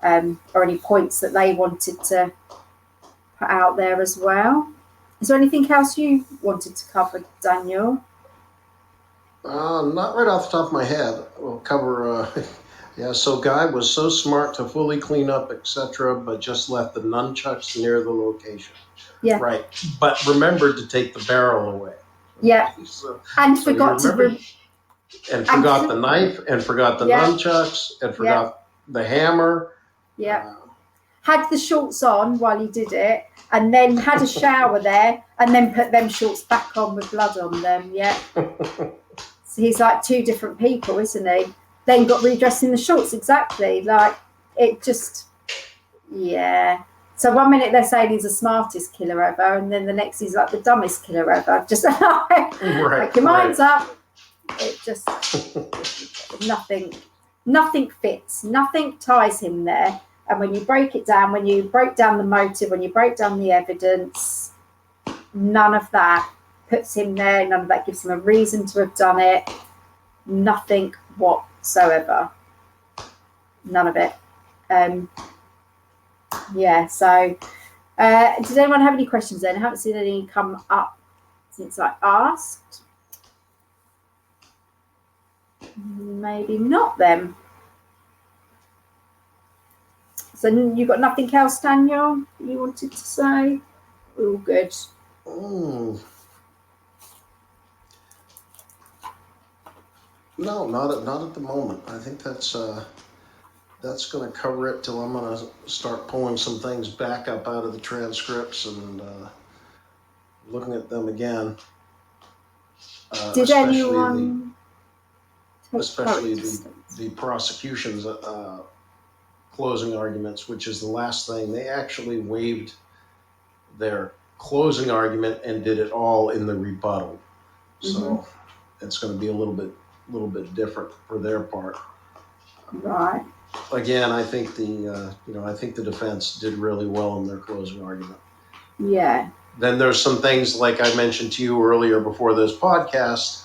Or any points that they wanted to put out there as well? Is there anything else you wanted to cover, Daniel? Not right off the top of my head. We'll cover... so Guy was so smart to fully clean up, etc., but just left the nunchucks near the location. Yeah. Right. But remembered to take the barrel away. Yeah. Forgot the knife, and forgot the nunchucks, and forgot the hammer. Yeah. Had the shorts on while he did it, and then had a shower there, and then put them shorts back on with blood on them. Yeah. So he's like two different people, isn't he? Then got redressed in the shorts, exactly. Like, it just, yeah. So 1 minute they're saying he's the smartest killer ever, and then the next he's like the dumbest killer ever. Just like your mind's up. It just, nothing fits. Nothing ties him there. And when you break it down, when you break down the motive, when you break down the evidence, none of that puts him there. None of that gives him a reason to have done it. Nothing whatsoever. None of it. So did anyone have any questions then? I haven't seen any come up since I asked. Maybe not then. So you got nothing else, Daniel, you wanted to say? All good. No, not at the moment. I think that's going to cover it till I'm going to start pulling some things back up out of the transcripts and looking at them again. Did anyone? Especially the prosecution's closing arguments, which is the last thing. They actually waived their closing argument and did it all in the rebuttal. So it's going to be a little bit different for their part. Right. Again, I think the defense did really well in their closing argument. Yeah. Then there's some things like I mentioned to you earlier before this podcast,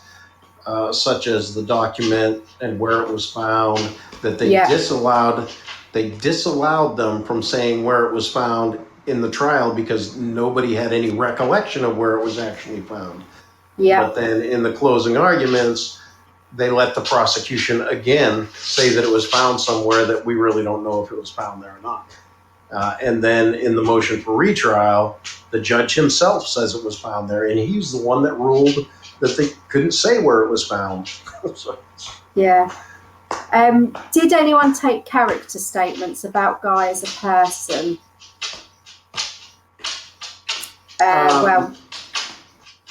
such as the document and where it was found, that they disallowed. They disallowed them from saying where it was found in the trial because nobody had any recollection of where it was actually found. Yeah. But then in the closing arguments, they let the prosecution again say that it was found somewhere that we really don't know if it was found there or not. And then in the motion for retrial, the judge himself says it was found there, and he's the one that ruled that couldn't say where it was found. So, Yeah. Did anyone take character statements about Guy as a person? Well,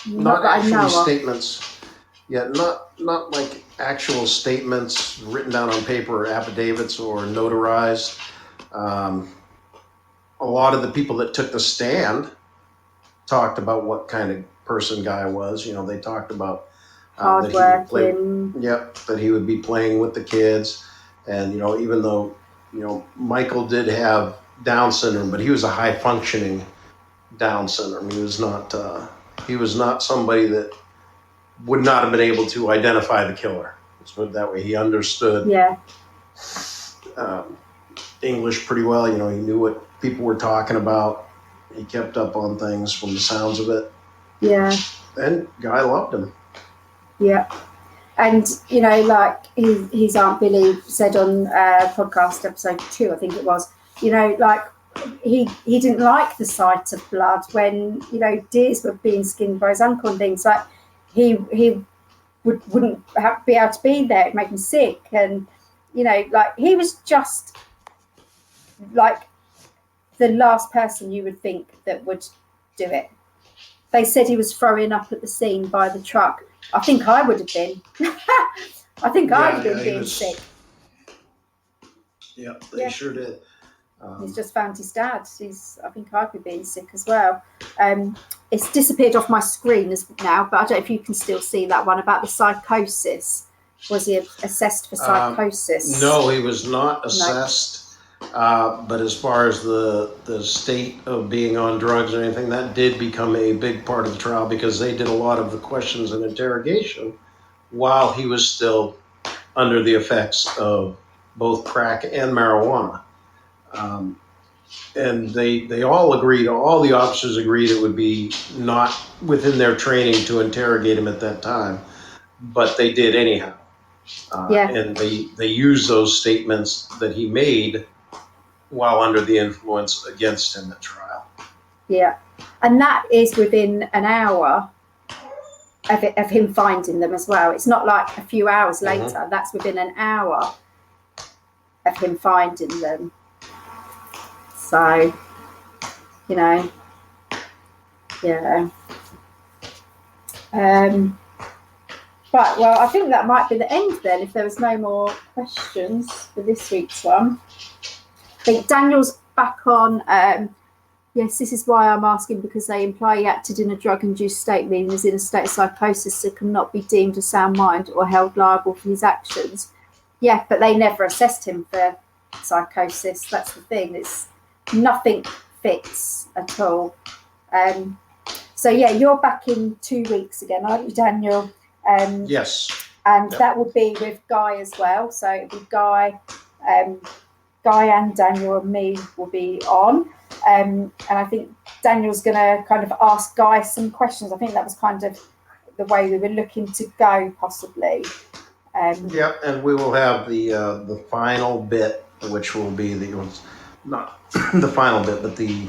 not that I know actually of. statements. Yeah, not like actual statements written down on paper or affidavits or notarized. A lot of the people that took the stand talked about what kind of person Guy was. You know, they talked about that he would play. Hardworking. Yep, that he would be playing with the kids, and you know, even though Michael did have Down syndrome, but he was a high functioning Down syndrome. He was not somebody that would not have been able to identify the killer. Let's put it that way. He understood Yeah. English pretty well. You know, he knew what people were talking about. He kept up on things from the sounds of it. Yeah. And Guy loved him. Yeah. And, you know, like his Aunt Billy said on podcast episode 2, I think it was, you know, like he didn't like the sight of blood when, you know, deers were being skinned by his uncle and things. Like he wouldn't be able to be there. It'd make him sick. And, you know, like he was just like the last person you would think that would do it. They said he was throwing up at the scene by the truck. I think I would have been. I think I'd have been being sick. Yeah, they sure did. He's just found his dad. I think I'd be being sick as well. It's disappeared off my screen now, but I don't know if you can still see that one about the psychosis. Was he assessed for psychosis? No, he was not assessed. But as far as the state of being on drugs or anything, that did become a big part of the trial because they did a lot of the questions and interrogation while he was still under the effects of both crack and marijuana. And they all agreed, all the officers agreed it would be not within their training to interrogate him at that time, but they did anyhow. And they used those statements that he made while under the influence against him at trial. Yeah. And that is within an hour of him finding them as well. It's not like a few hours later. Mm-hmm. That's within an hour of him finding them. So, you know, yeah. Right, well, I think that might be the end then, if there was no more questions for this week's one. I think Daniel's back on. Yes, this is why I'm asking, because they imply he acted in a drug-induced state, meaning he's in a state of psychosis, so cannot be deemed a sound mind or held liable for his actions. Yeah, but they never assessed him for psychosis. That's the thing. It's nothing fits at all. So yeah, you're back in 2 weeks again, aren't you, Daniel? Yes. And that will be with Guy as well. So it'll be Guy and Daniel and me will be on. And I think Daniel's going to kind of ask Guy some questions. I think that was kind of the way we were looking to go, possibly. Yep, and we will have the final bit, which will be not the final bit, but the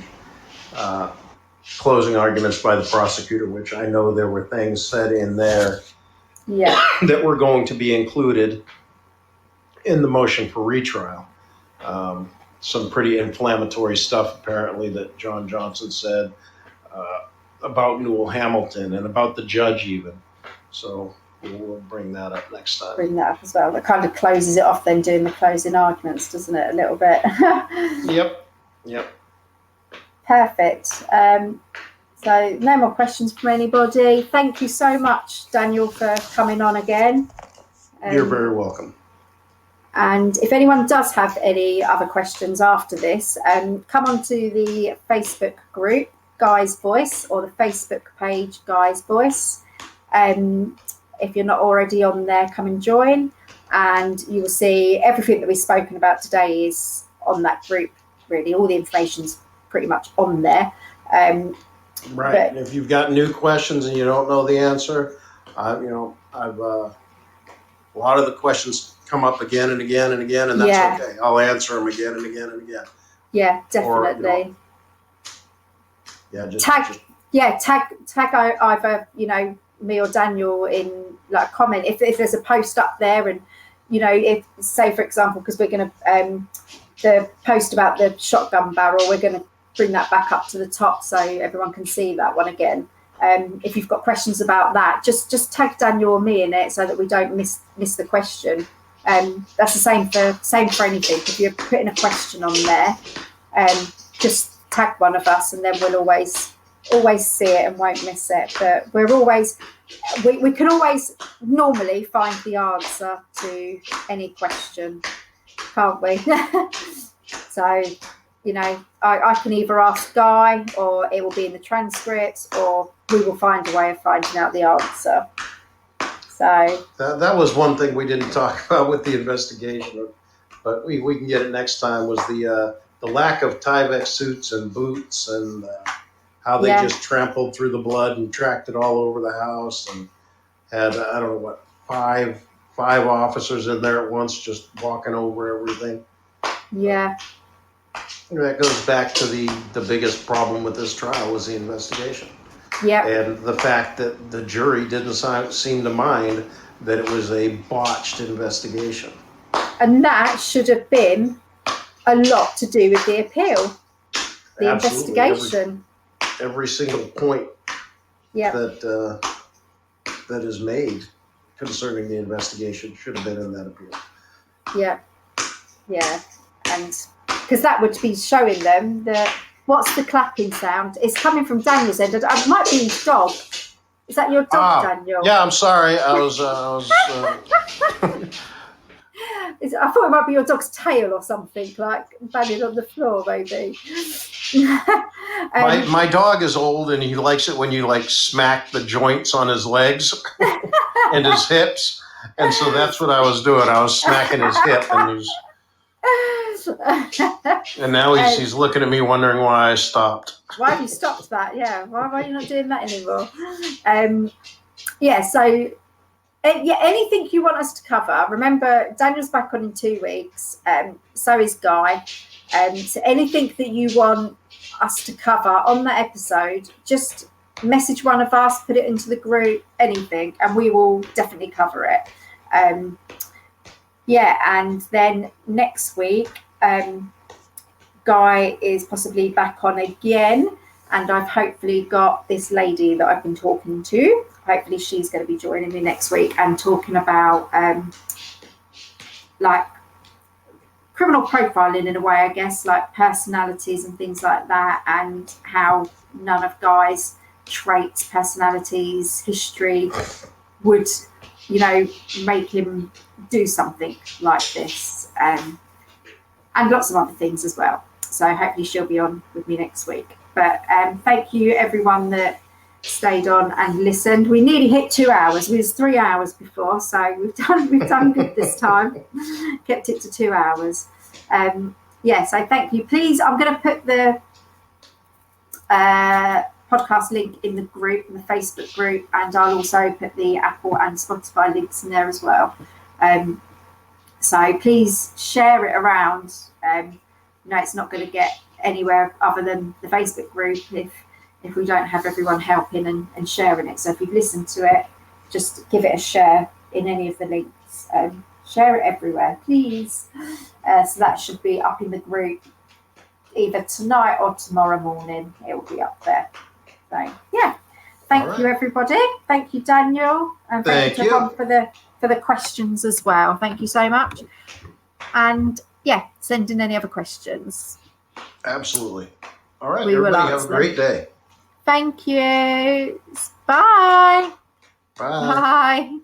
closing arguments by the prosecutor, which I know there were things said in there that were going to be included in the motion for retrial. Some pretty inflammatory stuff, apparently, that John Johnson said about Newell Hamilton and about the judge even. So we'll bring that up next time. Bring that up as well. That kind of closes it off then, doing the closing arguments, doesn't it, a little bit? Yep. Perfect. So no more questions from anybody. Thank you so much, Daniel, for coming on again. You're very welcome. And if anyone does have any other questions after this, come onto the Facebook group, Guy's Voice, or the Facebook page, Guy's Voice. If you're not already on there, come and join. And you will see everything that we've spoken about today is on that group, really. All the information's pretty much on there. Right. But if you've got new questions and you don't know the answer, I've a lot of the questions come up again and again and again, and that's okay. I'll answer them again and again and again. Yeah, definitely. Or, tag either, me or Daniel in like a comment if there's a post up there, and if, say for example, because we're going to the post about the shotgun barrel, we're going to bring that back up to the top so everyone can see that one again. If you've got questions about that, just tag Daniel or me in it so that we don't miss the question. That's the same for anything. If you're putting a question on there, just tag one of us, and then we'll always see it and won't miss it. But we can always normally find the answer to any question, can't we? So I can either ask Guy, or it will be in the transcripts, or we will find a way of finding out the answer. So that was one thing we didn't talk about with the investigation, but we can get it next time, was the lack of Tyvek suits and boots, and how they just trampled through the blood and tracked it all over the house, and had, I don't know what, five officers in there at once just walking over everything. Yeah. That goes back to the biggest problem with this trial was the investigation. Yeah. And the fact that the jury didn't seem to mind that it was a botched investigation. And that should have been a lot to do with the appeal, the Absolutely. investigation. Every single point that is made concerning the investigation should have been in that appeal. Yeah. Yeah. And because that would be showing them that, what's the clapping sound? It's coming from Daniel's end. It might be his dog. Is that your dog, Daniel? Yeah, I'm sorry. I was I thought it might be your dog's tail or something, like banging on the floor, maybe. My dog is old, and he likes it when you like smack the joints on his legs and his hips, and so that's what I was doing. I was smacking his hip, and now he's looking at me, wondering why I stopped. Why have you stopped that? Yeah, why are you not doing that anymore? So. Anything you want us to cover, remember Daniel's back on in 2 weeks, so is Guy. So anything that you want us to cover on that episode, just message one of us, put it into the group, anything, and we will definitely cover it. And then next week, Guy is possibly back on again, and I've hopefully got this lady that I've been talking to. Hopefully she's going to be joining me next week and talking about like criminal profiling in a way, I guess, like personalities and things like that, and how none of Guy's traits, personalities, history would, make him do something like this, and lots of other things as well. So hopefully she'll be on with me next week. But thank you everyone that stayed on and listened. We nearly hit 2 hours. We was 3 hours before, so we've done good this time. Kept it to 2 hours. So thank you. Please, I'm going to put the podcast link in the group, in the Facebook group, and I'll also put the Apple and Spotify links in there as well. So please share it around. It's not going to get anywhere other than the Facebook group if we don't have everyone helping and sharing it. So if you've listened to it, just give it a share in any of the links. Share it everywhere, please. So that should be up in the group either tonight or tomorrow morning. It will be up there. So thank you everybody. Thank you, Daniel, and thank you to Ron for the questions as well. Thank you so much. And send in any other questions. Absolutely. All right, everybody have a great day. Thank you. Bye. Bye. Bye.